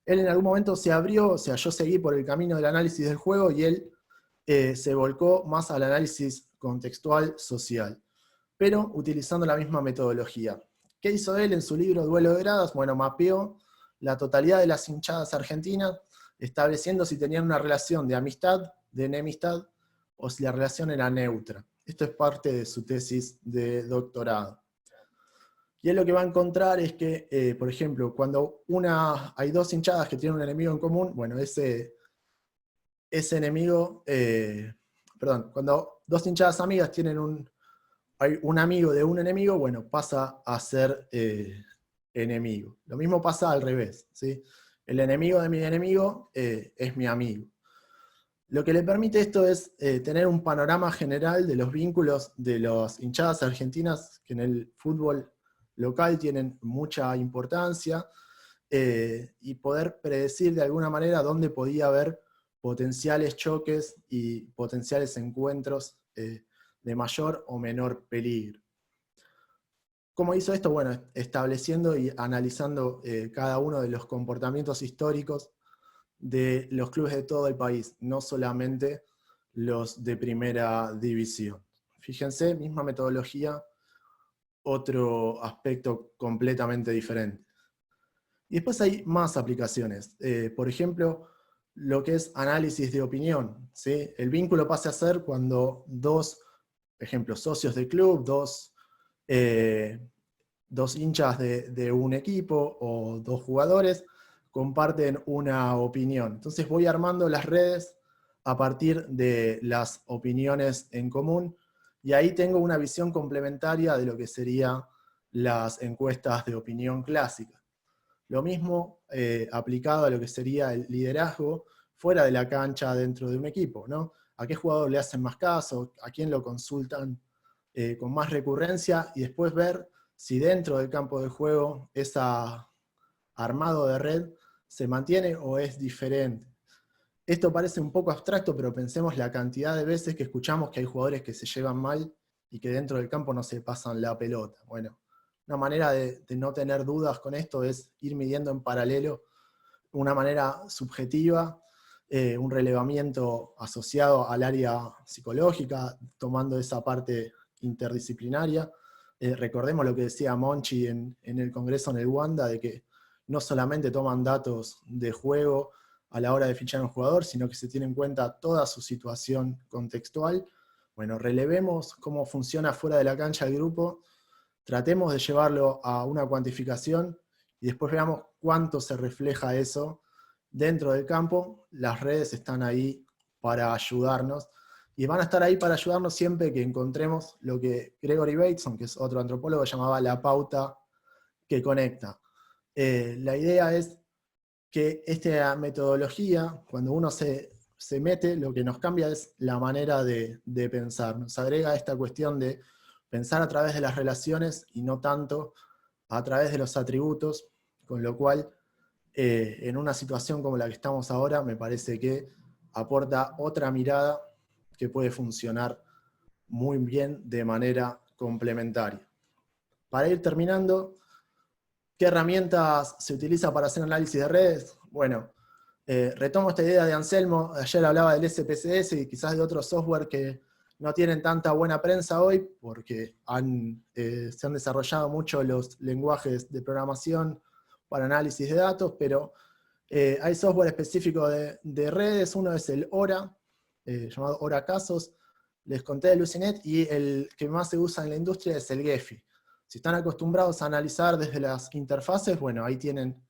Él en algún momento se abrió, o sea, yo seguí por el camino del análisis del juego y él se volcó más al análisis contextual social, pero utilizando la misma metodología. ¿Qué hizo él en su libro Duelo de Gradas? Bueno, mapeó la totalidad de las hinchadas argentinas, estableciendo si tenían una relación de amistad, de enemistad, o si la relación era neutra. Esto es parte de su tesis de doctorado. Y él lo que va a encontrar es que, por ejemplo, cuando hay dos hinchadas que tienen un enemigo en común, bueno, ese enemigo, cuando dos hinchadas amigas tienen hay un amigo de un enemigo, bueno, pasa a ser enemigo. Lo mismo pasa al revés, ¿sí? El enemigo de mi enemigo es mi amigo. Lo que le permite esto es tener un panorama general de los vínculos de las hinchadas argentinas que en el fútbol local tienen mucha importancia, y poder predecir de alguna manera dónde podía haber potenciales choques y potenciales encuentros de mayor o menor peligro. ¿Cómo hizo esto? Bueno, estableciendo y analizando cada uno de los comportamientos históricos de los clubes de todo el país, no solamente los de primera división. Fíjense, misma metodología, otro aspecto completamente diferente. Y después hay más aplicaciones. Por ejemplo, lo que es análisis de opinión, ¿sí? El vínculo pasa a ser cuando dos, por ejemplo, socios del club, dos hinchas de un equipo o dos jugadores comparten una opinión. Entonces voy armando las redes a partir de las opiniones en común, y ahí tengo una visión complementaria de lo que serían las encuestas de opinión clásicas. Lo mismo aplicado a lo que sería el liderazgo fuera de la cancha dentro de un equipo, ¿no? ¿A qué jugador le hacen más caso? ¿A quién lo consultan con más recurrencia? Y después ver si dentro del campo de juego ese armado de red se mantiene o es diferente. Esto parece un poco abstracto, pero pensemos la cantidad de veces que escuchamos que hay jugadores que se llevan mal y que dentro del campo no se pasan la pelota. Bueno, una manera de no tener dudas con esto es ir midiendo en paralelo una manera subjetiva, un relevamiento asociado al área psicológica, tomando esa parte interdisciplinaria. Recordemos lo que decía Monchi en el Congreso en el Wanda, de que no solamente toman datos de juego a la hora de fichar a un jugador, sino que se tiene en cuenta toda su situación contextual. Bueno, relevemos cómo funciona fuera de la cancha el grupo, tratemos de llevarlo a una cuantificación y después veamos cuánto se refleja eso dentro del campo. Las redes están ahí para ayudarnos, y van a estar ahí para ayudarnos siempre que encontremos lo que Gregory Bateson, que es otro antropólogo, llamaba la pauta que conecta. La idea es que esta metodología, cuando uno se mete, lo que nos cambia es la manera de pensar. Nos agrega esta cuestión de pensar a través de las relaciones y no tanto a través de los atributos, con lo cual en una situación como la que estamos ahora me parece que aporta otra mirada que puede funcionar muy bien de manera complementaria. Para ir terminando, ¿qué herramientas se utiliza para hacer análisis de redes? Bueno, retomo esta idea de Anselmo. Ayer hablaba del SPSS y quizás de otros software que no tienen tanta buena prensa hoy porque se han desarrollado mucho los lenguajes de programación para análisis de datos, pero hay software específico de redes. Uno es el ORA, llamado ORA Casos. Les conté de Lucinet, y el que más se usa en la industria es el Gephi. Si están acostumbrados a analizar desde las interfaces, bueno, ahí tienen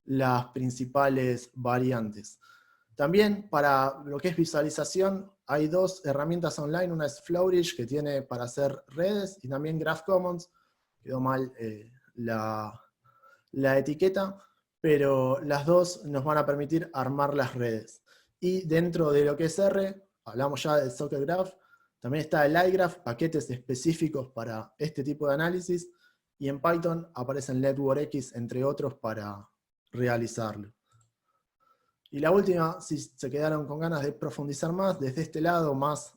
las principales variantes. También para lo que es visualización, hay dos herramientas online. Una es Flourish, que tiene para hacer redes, y también Graph Commons. Quedó mal la etiqueta, pero las dos nos van a permitir armar las redes. Y dentro de lo que es R, hablamos ya del Socket Graph, también está el iGraph, paquetes específicos para este tipo de análisis, y en Python aparecen NetworkX, entre otros, para realizarlo. Y la última, si se quedaron con ganas de profundizar más, desde este lado más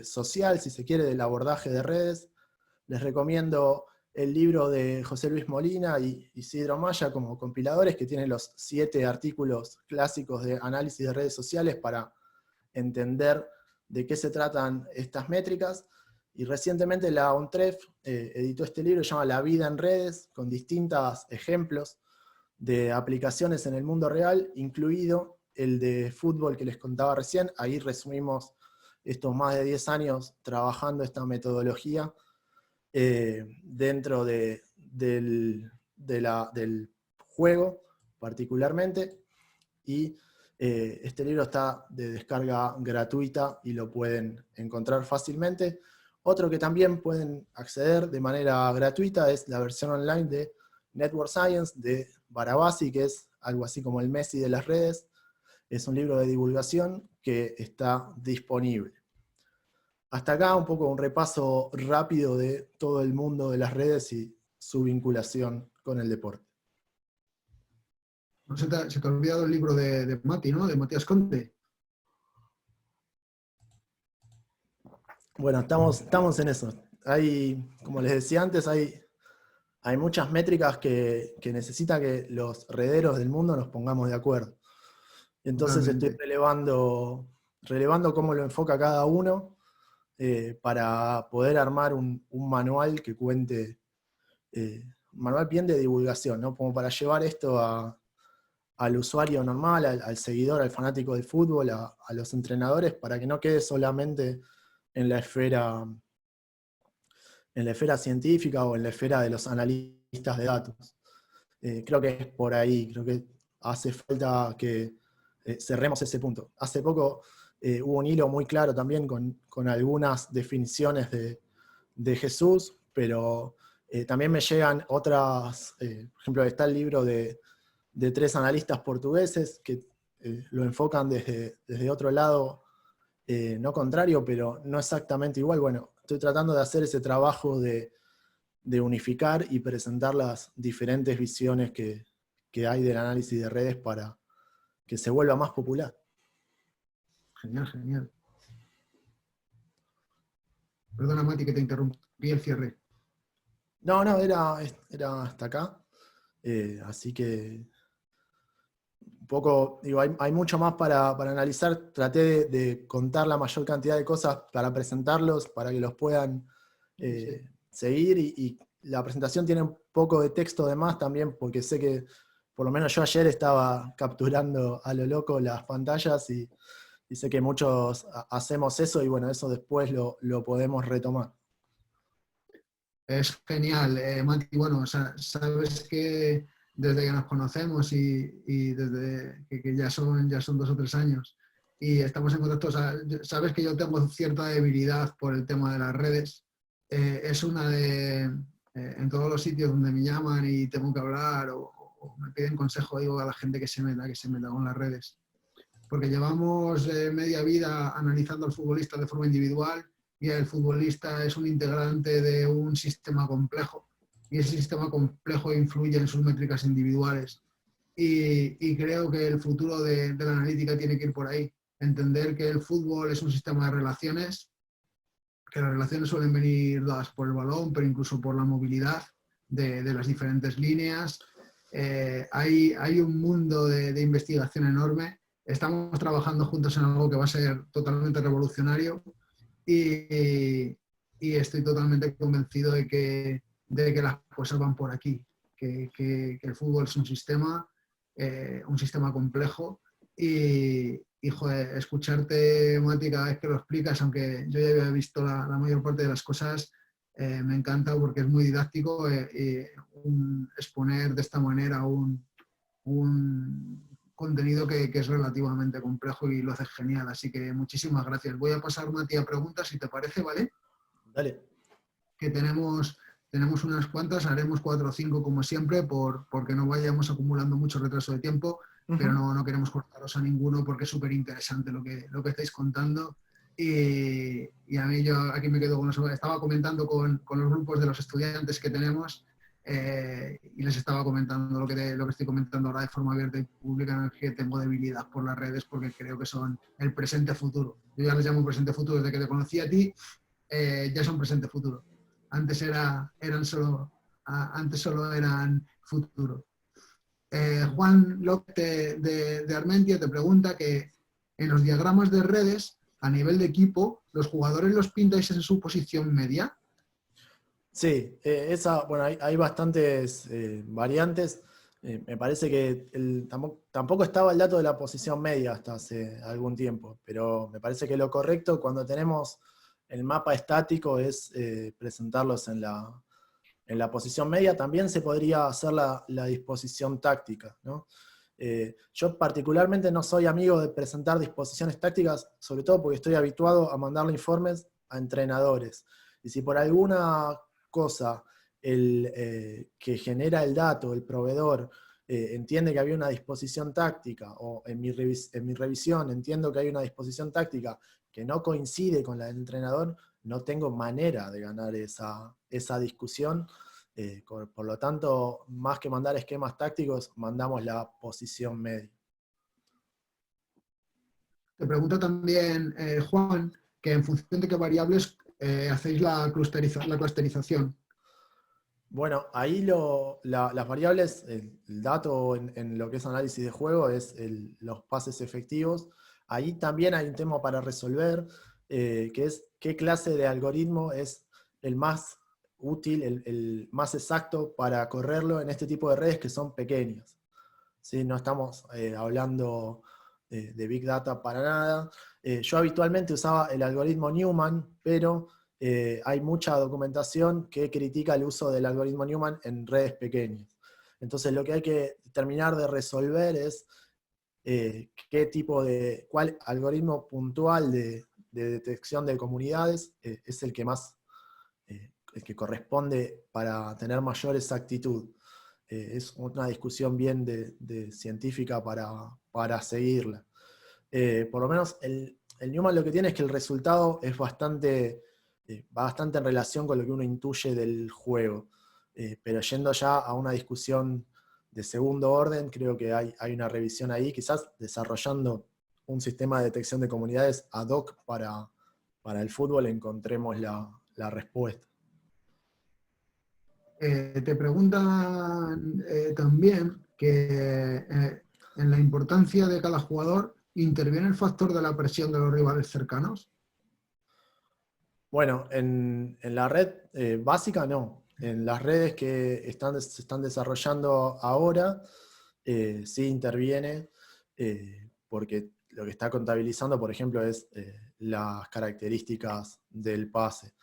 social, si se quiere, del abordaje de redes, les recomiendo el libro de José Luis Molina y Isidro Maya como compiladores, que tienen los 7 artículos clásicos de análisis de redes sociales para entender de qué se tratan estas métricas. Y recientemente la ONTREF editó este libro que se llama La vida en redes, con distintos ejemplos de aplicaciones en el mundo real, incluido el de fútbol que les contaba recién. Ahí resumimos estos más de 10 años trabajando esta metodología dentro del juego particularmente, y este libro está de descarga gratuita y lo pueden encontrar fácilmente. Otro que también pueden acceder de manera gratuita es la versión online de Network Science de Barabasi, que es algo así como el Messi de las redes. Es un libro de divulgación que está disponible. Hasta acá un poco un repaso rápido de todo el mundo de las redes y su vinculación con el deporte. No se te ha olvidado el libro de Mati, ¿no? De Matías Conte. Bueno, estamos en eso. Como les decía antes, hay muchas métricas que necesita que los rederos del mundo nos pongamos de acuerdo. Entonces estoy Totalmente. relevando cómo lo enfoca cada uno para poder armar un manual que cuente, un manual bien de divulgación, ¿no? Como para llevar esto al usuario normal, al seguidor, al fanático del fútbol, a los entrenadores, para que no quede solamente en la esfera científica o en la esfera de los analistas de datos. Creo que es por ahí, creo que hace falta que cerremos ese punto. Hace poco hubo un hilo muy claro también con algunas definiciones de Jesús, pero también me llegan otras, por ejemplo, está el libro de 3 analistas portugueses que lo enfocan desde otro lado, no contrario, pero no exactamente igual. Bueno, estoy tratando de hacer ese trabajo de unificar y presentar las diferentes visiones que hay del análisis de redes para que se vuelva más popular. Genial, genial. Perdona, Mati, que te interrumpí el cierre. No, era hasta acá. Así que un poco, digo, hay mucho más para analizar. Traté de contar la mayor cantidad de cosas para presentarlos, para que los puedan Sí. seguir. Y la presentación tiene un poco de texto de más también, porque sé que por lo menos yo ayer estaba capturando a lo loco las pantallas y sé que muchos hacemos eso y bueno, eso después lo podemos retomar. Es genial, Mati. Bueno, sabes que desde que nos conocemos y desde que ya son 2 o 3 años y estamos en contacto, sabes que yo tengo cierta debilidad por el tema de las redes. Es una en todos los sitios donde me llaman y tengo que hablar o me piden consejo, digo a la gente que se meta con las redes. Porque llevamos media vida analizando al futbolista de forma individual y el futbolista es un integrante de un sistema complejo y ese sistema complejo influye en sus métricas individuales. Y creo que el futuro de la analítica tiene que ir por ahí. Entender que el fútbol es un sistema de relaciones, que las relaciones suelen venir dadas por el balón, pero incluso por la movilidad de las diferentes líneas. Hay un mundo de investigación enorme. Estamos trabajando juntos en algo que va a ser totalmente revolucionario y, y estoy totalmente convencido de que las cosas van por aquí, que el fútbol es un sistema complejo y joder, escucharte, Mati, cada vez que lo explicas, aunque yo ya había visto la mayor parte de las cosas, me encanta porque es muy didáctico exponer de esta manera un contenido que es relativamente complejo y lo haces genial. Así que muchísimas gracias. Voy a pasar, Mati, a preguntas, si te parece, ¿vale? Dale. Que tenemos unas cuantas, haremos 4 o 5 como siempre, porque no vayamos acumulando mucho retraso de tiempo, pero no queremos cortaros a ninguno porque es súper interesante lo que estáis contando. Y a mí yo aquí me quedo con los... Estaba comentando con los grupos de los estudiantes que tenemos y les estaba comentando lo que estoy comentando ahora de forma abierta y pública, en el que tengo debilidad por las redes porque creo que son el presente futuro. Yo ya les llamo presente futuro desde que te conocí a ti, ya son presente futuro. Antes antes solo eran futuro. Juan López de Armentia te pregunta que en los diagramas de redes, a nivel de equipo, ¿los jugadores los pintáis en su posición media? Sí, bueno, hay bastantes variantes. Me parece que tampoco estaba el dato de la posición media hasta hace algún tiempo, pero me parece que lo correcto cuando tenemos el mapa estático es presentarlos en la posición media. También se podría hacer la disposición táctica, ¿no? Yo particularmente no soy amigo de presentar disposiciones tácticas, sobre todo porque estoy habituado a mandarle informes a entrenadores. Y si por alguna cosa que genera el dato, el proveedor, entiende que había una disposición táctica, o en mi revisión entiendo que hay una disposición táctica que no coincide con la del entrenador, no tengo manera de ganar esa discusión. Por lo tanto, más que mandar esquemas tácticos, mandamos la posición media. Te pregunta también, Juan, que en función de qué variables hacéis la clusterización. Bueno, ahí las variables, el dato en lo que es análisis de juego es los pases efectivos. Ahí también hay un tema para resolver, que es qué clase de algoritmo es el más útil, el más exacto para correrlo en este tipo de redes que son pequeñas. ¿Sí? No estamos hablando de Big Data para nada. Yo habitualmente usaba el algoritmo Newman, pero hay mucha documentación que critica el uso del algoritmo Newman en redes pequeñas. Entonces lo que hay que terminar de resolver es cuál algoritmo puntual de detección de comunidades es el que más, el que corresponde para tener mayor exactitud. Es una discusión bien de científica para seguirla. Por lo menos el Newman lo que tiene es que el resultado es va bastante en relación con lo que uno intuye del juego. Pero yendo ya a una discusión de segundo orden, creo que hay una revisión ahí, quizás desarrollando un sistema de detección de comunidades ad hoc para el fútbol encontremos la respuesta. Te preguntan también que en la importancia de cada jugador, ¿interviene el factor de la presión de los rivales cercanos? Bueno, en la red básica no. En las redes que se están desarrollando ahora, sí interviene, porque lo que está contabilizando, por ejemplo, es las características del pase.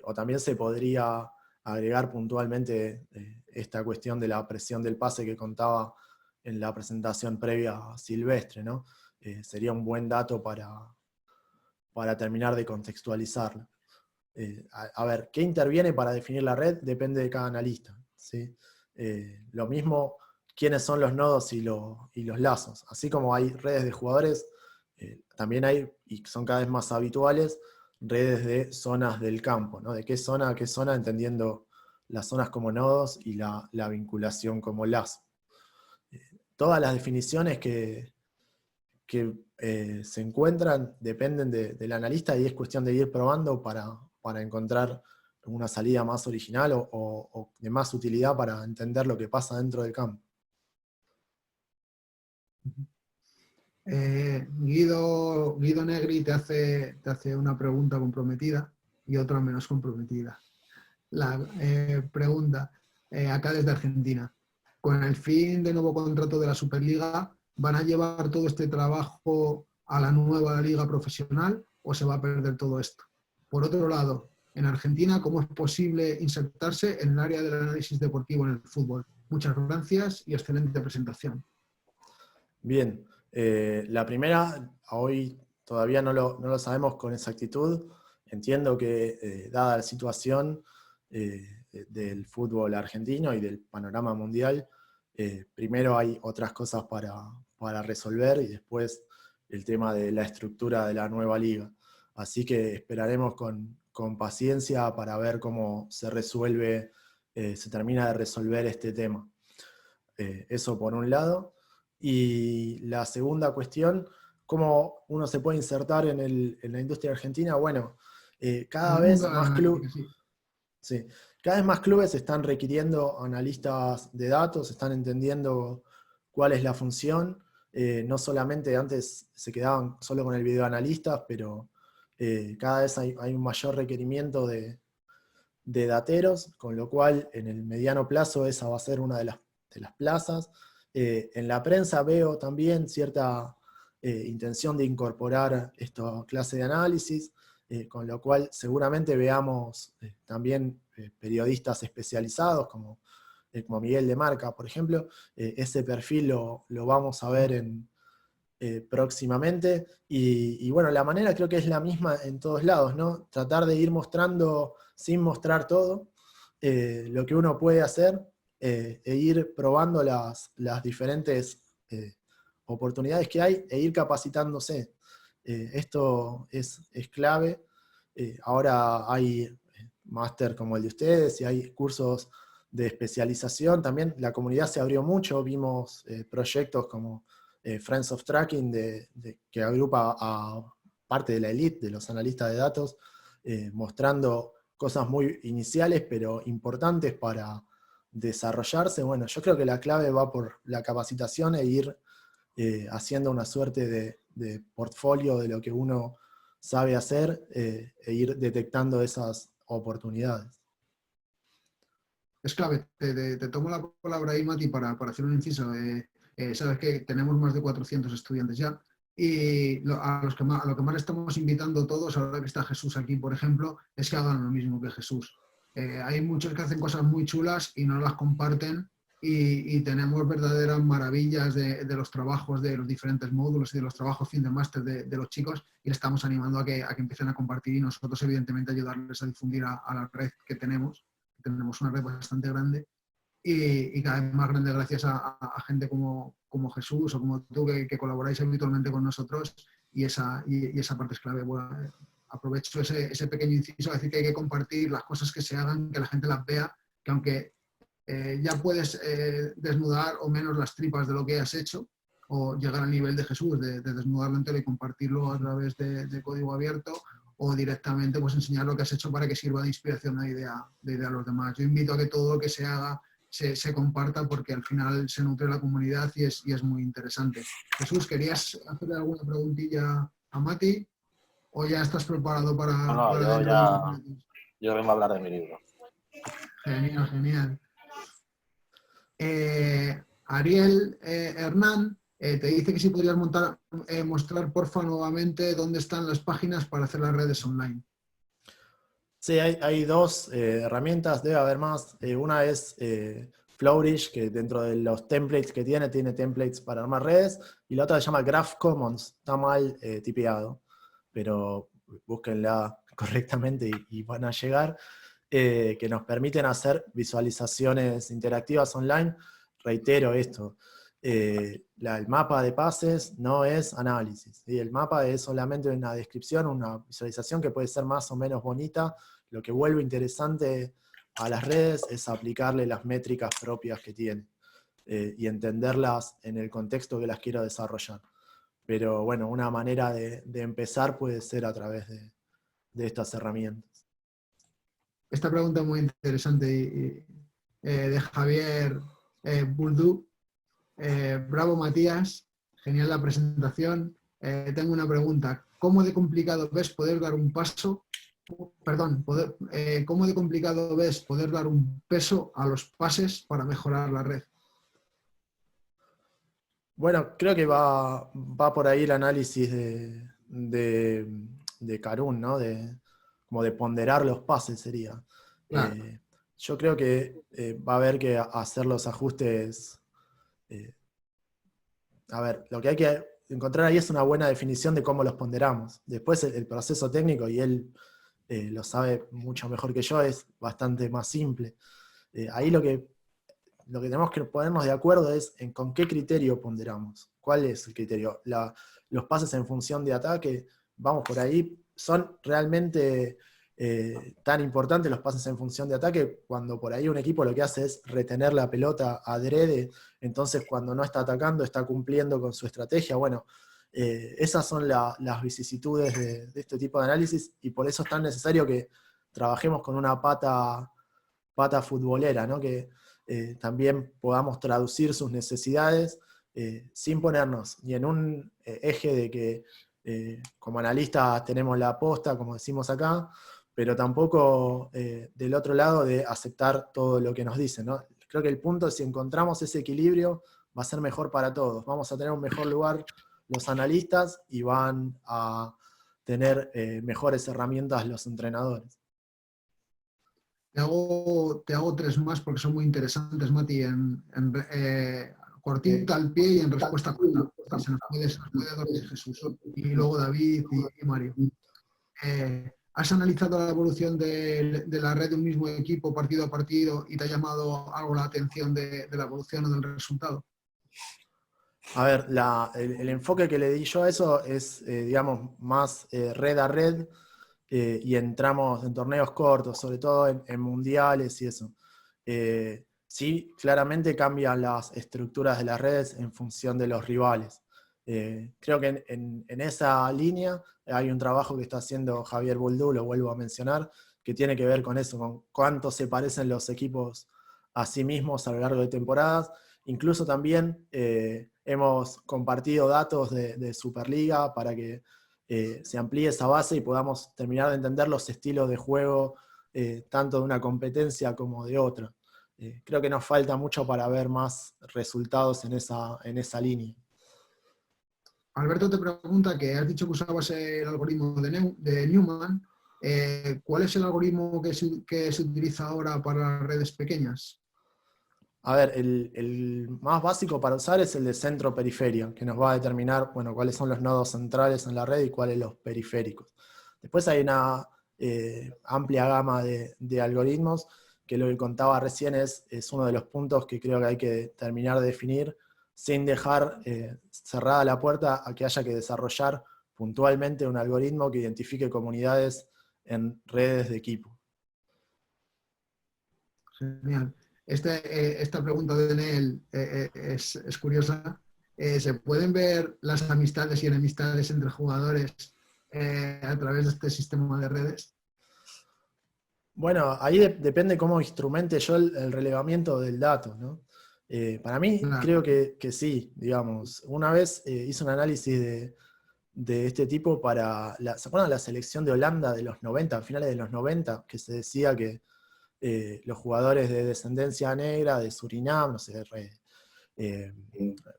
O también se podría agregar puntualmente esta cuestión de la presión del pase que contaba en la presentación previa a Silvestre, ¿no? Sería un buen dato para terminar de contextualizarlo. A ver, ¿qué interviene para definir la red? Depende de cada analista, ¿sí? Lo mismo, quiénes son los nodos y los lazos. Así como hay redes de jugadores, también hay, y son cada vez más habituales, redes de zonas del campo, ¿no? De qué zona a qué zona, entendiendo las zonas como nodos y la vinculación como lazo. Todas las definiciones que se encuentran dependen del analista y es cuestión de ir probando para encontrar una salida más original o de más utilidad para entender lo que pasa dentro del campo. Guido Negri te hace una pregunta comprometida y otra menos comprometida. La pregunta, acá desde Argentina, con el fin de nuevo contrato de la Superliga, ¿van a llevar todo este trabajo a la nueva liga profesional o se va a perder todo esto? Por otro lado, en Argentina, ¿cómo es posible insertarse en el área del análisis deportivo en el fútbol? Muchas gracias y excelente presentación. Bien, la primera, hoy todavía no lo sabemos con exactitud. Entiendo que, dada la situación del fútbol argentino y del panorama mundial, primero hay otras cosas para resolver y después el tema de la estructura de la nueva liga. Así que esperaremos con paciencia para ver cómo se resuelve, se termina de resolver este tema. Eso por un lado. Y la segunda cuestión, ¿cómo uno se puede insertar en la industria argentina? Bueno, cada vez más clubes... Sí. Cada vez más clubes están requiriendo analistas de datos, están entendiendo cuál es la función. No solamente antes se quedaban solo con el videoanalistas, pero cada vez hay un mayor requerimiento de dateros, con lo cual en el mediano plazo esa va a ser una de las plazas. En la prensa veo también cierta intención de incorporar esta clase de análisis, con lo cual seguramente veamos también periodistas especializados como Miguel de Marca, por ejemplo. Ese perfil lo vamos a ver próximamente. Y bueno, la manera creo que es la misma en todos lados, ¿no? Tratar de ir mostrando, sin mostrar todo, lo que uno puede hacer e ir probando las diferentes oportunidades que hay e ir capacitándose. Esto es clave. Ahora hay máster como el de ustedes y hay cursos de especialización. También la comunidad se abrió mucho, vimos proyectos como Friends of Tracking, que agrupa a parte de la elite, de los analistas de datos, mostrando cosas muy iniciales, pero importantes para desarrollarse. Bueno, yo creo que la clave va por la capacitación e ir haciendo una suerte de portfolio de lo que uno sabe hacer e ir detectando esas oportunidades. Es clave. Te tomo la palabra ahí, Mati, para hacer un inciso. Sabes que tenemos más de 400 estudiantes ya y a lo que más estamos invitando todos, ahora que está Jesús aquí, por ejemplo, es que hagan lo mismo que Jesús. Hay muchos que hacen cosas muy chulas y no las comparten y tenemos verdaderas maravillas de los trabajos de los diferentes módulos y de los trabajos fin de máster de los chicos y les estamos animando a que empiecen a compartir y nosotros evidentemente ayudarles a difundir a la red que tenemos. Tenemos una red bastante grande y cada vez más grande gracias a gente como Jesús o como tú que colaboráis habitualmente con nosotros y esa parte es clave. Bueno, aprovecho ese pequeño inciso a decir que hay que compartir las cosas que se hagan, que la gente las vea, que aunque ya puedes desnudar o menos las tripas de lo que has hecho o llegar al nivel de Jesús, de desnudarlo entero y compartirlo a través de código abierto o directamente pues enseñar lo que has hecho para que sirva de inspiración de idea a los demás. Yo invito a que todo lo que se haga se comparta porque al final se nutre la comunidad y es muy interesante. Jesús, ¿querías hacerle alguna preguntilla a Mati o ya estás preparado para dentro de unos minutos? Yo vengo a hablar de mi libro. Genial, genial. Ariel Hernán te dice que si podrías mostrar porfa nuevamente dónde están las páginas para hacer las redes online. Sí, hay dos herramientas, debe haber más. Una es Flourish, que dentro de los templates que tiene templates para armar redes, y la otra se llama Graph Commons, está mal tipeado, pero búsquenla correctamente y van a llegar, que nos permiten hacer visualizaciones interactivas online. Reitero esto, el mapa de pases no es análisis, ¿sí? El mapa es solamente una descripción, una visualización que puede ser más o menos bonita. Lo que vuelve interesante a las redes es aplicarle las métricas propias que tiene y entenderlas en el contexto que las quiero desarrollar. Pero bueno, una manera de empezar puede ser a través de estas herramientas. Esta pregunta es muy interesante de Javier Buldú. Bravo, Matías. Genial la presentación. Tengo una pregunta. ¿Cómo de complicado ves poder dar un paso? Perdón, ¿cómo de complicado ves poder dar un peso a los pases para mejorar la red? Bueno, creo que va por ahí el análisis de Karun, ¿no? Como de ponderar los pases sería. Claro. Yo creo que va a haber que hacer los ajustes. A ver, lo que hay que encontrar ahí es una buena definición de cómo los ponderamos. Después el proceso técnico, y él lo sabe mucho mejor que yo, es bastante más simple. Ahí lo que tenemos que ponernos de acuerdo es en con qué criterio ponderamos. ¿Cuál es el criterio? Los pases en función de ataque, vamos por ahí, son realmente tan importantes los pases en función de ataque cuando por ahí un equipo lo que hace es retener la pelota adrede, entonces cuando no está atacando está cumpliendo con su estrategia. Bueno, esas son las vicisitudes de este tipo de análisis y por eso es tan necesario que trabajemos con una pata futbolera, ¿no? Que también podamos traducir sus necesidades sin ponernos ni en un eje de que como analistas tenemos la aposta, como decimos acá, pero tampoco del otro lado de aceptar todo lo que nos dicen, ¿no? Creo que el punto es si encontramos ese equilibrio va a ser mejor para todos. Vamos a tener un mejor lugar los analistas y van a tener mejores herramientas los entrenadores. Te hago tres más porque son muy interesantes, Mati, cortita al pie y en respuesta corta. Se nos puede dormir Jesús. Y luego David y Mario. ¿Has analizado la evolución de la red de un mismo equipo partido a partido y te ha llamado algo la atención de la evolución o del resultado? A ver, el enfoque que le di yo a eso es, digamos, más red a red, y entramos en torneos cortos, sobre todo en mundiales y eso. Sí, claramente cambian las estructuras de las redes en función de los rivales. Creo que en esa línea hay un trabajo que está haciendo Javier Boldú, lo vuelvo a mencionar, que tiene que ver con eso, con cuánto se parecen los equipos a sí mismos a lo largo de temporadas. Incluso también hemos compartido datos de Superliga para que se amplíe esa base y podamos terminar de entender los estilos de juego, tanto de una competencia como de otra. Creo que nos falta mucho para ver más resultados en esa línea. Alberto te pregunta que has dicho que usabas el algoritmo de Newman. ¿Cuál es el algoritmo que se utiliza ahora para las redes pequeñas? A ver, el más básico para usar es el de centro-periferia, que nos va a determinar, bueno, cuáles son los nodos centrales en la red y cuáles los periféricos. Después hay una amplia gama de algoritmos, que lo que contaba recién es uno de los puntos que creo que hay que terminar de definir, sin dejar cerrada la puerta a que haya que desarrollar puntualmente un algoritmo que identifique comunidades en redes de equipo. Genial. Esta pregunta de Nel es curiosa. ¿Se pueden ver las amistades y enemistades entre jugadores a través de este sistema de redes? Bueno, ahí depende cómo instrumente yo el relevamiento del dato, ¿no? Para mí, Claro. creo que sí, digamos. Una vez hice un análisis de este tipo para, ¿se acuerdan la selección de Holanda de los 90, a finales de los 90, que se decía que los jugadores de descendencia negra, de Surinam, no sé, eh,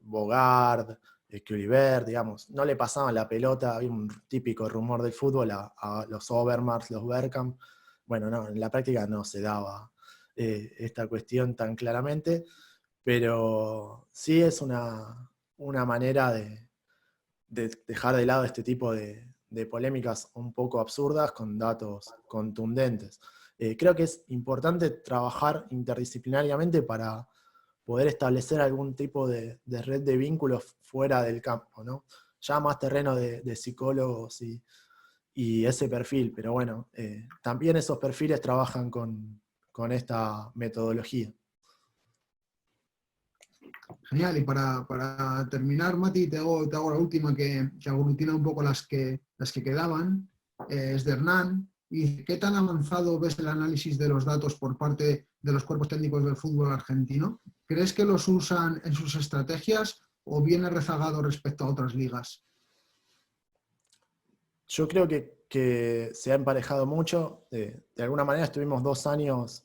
Bogard, Kluivert, digamos, no le pasaban la pelota, había un típico rumor del fútbol a los Overmars, los Bergkamp. Bueno, no, en la práctica no se daba esta cuestión tan claramente, pero sí es una manera de dejar de lado este tipo de polémicas un poco absurdas con datos contundentes. Creo que es importante trabajar interdisciplinariamente para poder establecer algún tipo de red de vínculos fuera del campo, ¿no? Ya más terreno de psicólogos y ese perfil, pero bueno, también esos perfiles trabajan con esta metodología. Genial. Y para terminar, Mati, te hago la última que aglutina un poco las que quedaban. Es de Hernán. ¿Y qué tan avanzado ves el análisis de los datos por parte de los cuerpos técnicos del fútbol argentino? ¿Crees que los usan en sus estrategias o viene rezagado respecto a otras ligas? Yo creo que se ha emparejado mucho. De alguna manera estuvimos 2 años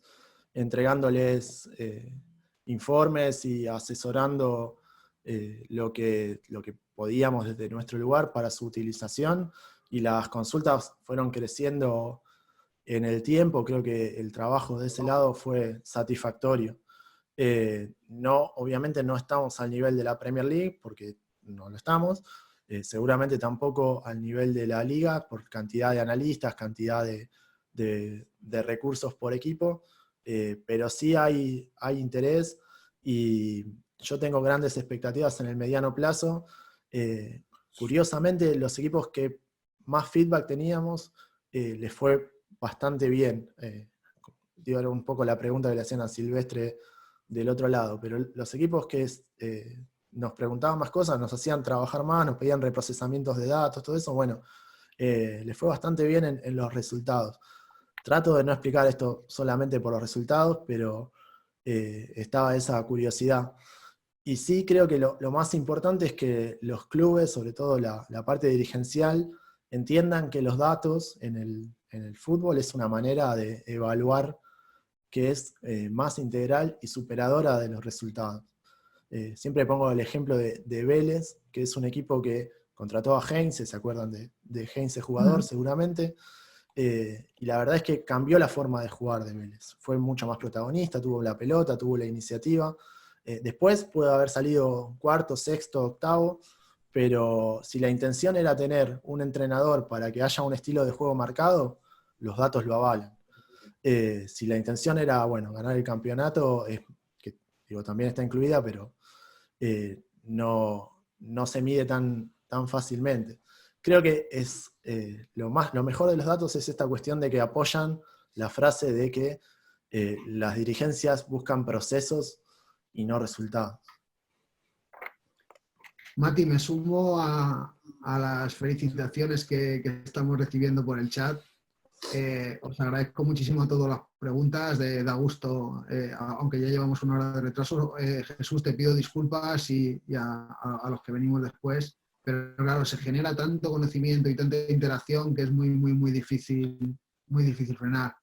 entregándoles informes y asesorando lo que podíamos desde nuestro lugar para su utilización, y las consultas fueron creciendo en el tiempo. Creo que el trabajo de ese lado fue satisfactorio. No, obviamente no estamos al nivel de la Premier League, porque no lo estamos. Seguramente tampoco al nivel de la liga, por cantidad de analistas, cantidad de recursos por equipo, pero sí hay interés, y yo tengo grandes expectativas en el mediano plazo. Curiosamente, los equipos que más feedback teníamos les fue bastante bien. Digo, era un poco la pregunta que le hacían a Silvestre del otro lado, pero los equipos que nos preguntaban más cosas, nos hacían trabajar más, nos pedían reprocesamientos de datos, todo eso, bueno, les fue bastante bien en los resultados. Trato de no explicar esto solamente por los resultados, pero estaba esa curiosidad. Y sí creo que lo más importante es que los clubes, sobre todo la parte dirigencial, entiendan que los datos en el fútbol es una manera de evaluar que es más integral y superadora de los resultados. Siempre pongo el ejemplo de Vélez, que es un equipo que contrató a Heinze, ¿se acuerdan de Heinze jugador seguramente? Y la verdad es que cambió la forma de jugar de Vélez. Fue mucho más protagonista, tuvo la pelota, tuvo la iniciativa. Después puede haber salido cuarto, sexto, octavo, pero si la intención era tener un entrenador para que haya un estilo de juego marcado, los datos lo avalan. Si la intención era, bueno, ganar el campeonato, que digo, también está incluida, pero no se mide tan fácilmente. Creo que es lo mejor de los datos es esta cuestión de que apoyan la frase de que las dirigencias buscan procesos y no resultados. Mati, me sumo a las felicitaciones que estamos recibiendo por el chat. Os agradezco muchísimo a todas las preguntas, da gusto, aunque ya llevamos una hora de retraso. Jesús, te pido disculpas y a los que venimos después, pero claro, se genera tanto conocimiento y tanta interacción que es muy difícil frenar.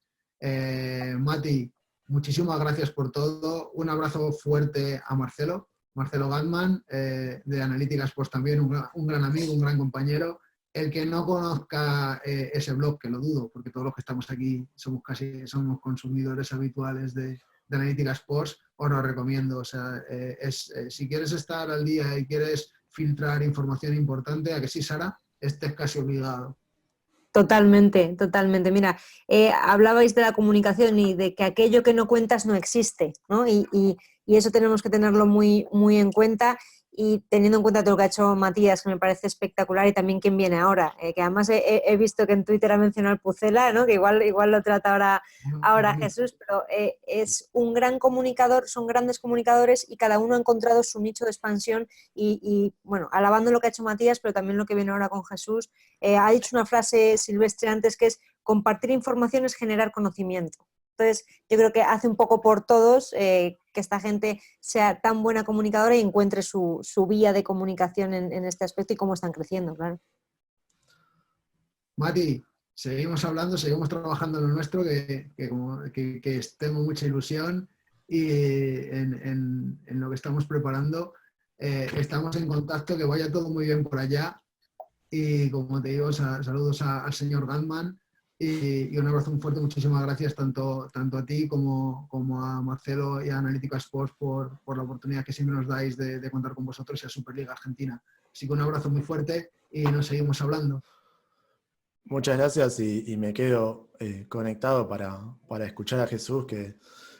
Mati, muchísimas gracias por todo. Un abrazo fuerte a Marcelo Gatman, de Analytics, pues también un gran amigo, un gran compañero. El que no conozca ese blog, que lo dudo, porque todos los que estamos aquí somos consumidores habituales de Analytics Sports, os lo recomiendo. O sea, si quieres estar al día y quieres filtrar información importante, ¿a que sí, Sara? Este es casi obligado. Totalmente, totalmente. Mira, hablabais de la comunicación y de que aquello que no cuentas no existe, ¿no? Y eso tenemos que tenerlo muy en cuenta, y teniendo en cuenta todo lo que ha hecho Matías, que me parece espectacular, y también quién viene ahora, que además he visto que en Twitter ha mencionado al Pucela, ¿no? Que igual lo trata ahora Jesús, pero es un gran comunicador, son grandes comunicadores y cada uno ha encontrado su nicho de expansión y bueno, alabando lo que ha hecho Matías, pero también lo que viene ahora con Jesús. Ha dicho una frase Silvestre antes, que es: compartir información es generar conocimiento. Entonces, yo creo que hace un poco por todos que esta gente sea tan buena comunicadora y encuentre su vía de comunicación en este aspecto y cómo están creciendo, claro. Mati, seguimos hablando, seguimos trabajando en lo nuestro, que tengo mucha ilusión y en lo que estamos preparando. Estamos en contacto, que vaya todo muy bien por allá. Y como te digo, saludos al señor Gatman y un abrazo muy fuerte. Muchísimas gracias tanto a ti como a Marcelo y a Analytics Sports por la oportunidad que siempre nos dais de contar con vosotros y a Superliga Argentina. Así que un abrazo muy fuerte y nos seguimos hablando. Muchas gracias y me quedo conectado para escuchar a Jesús, que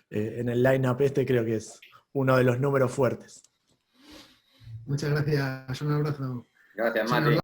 en el line-up creo que es uno de los números fuertes. Muchas gracias, un abrazo. Gracias, Mati.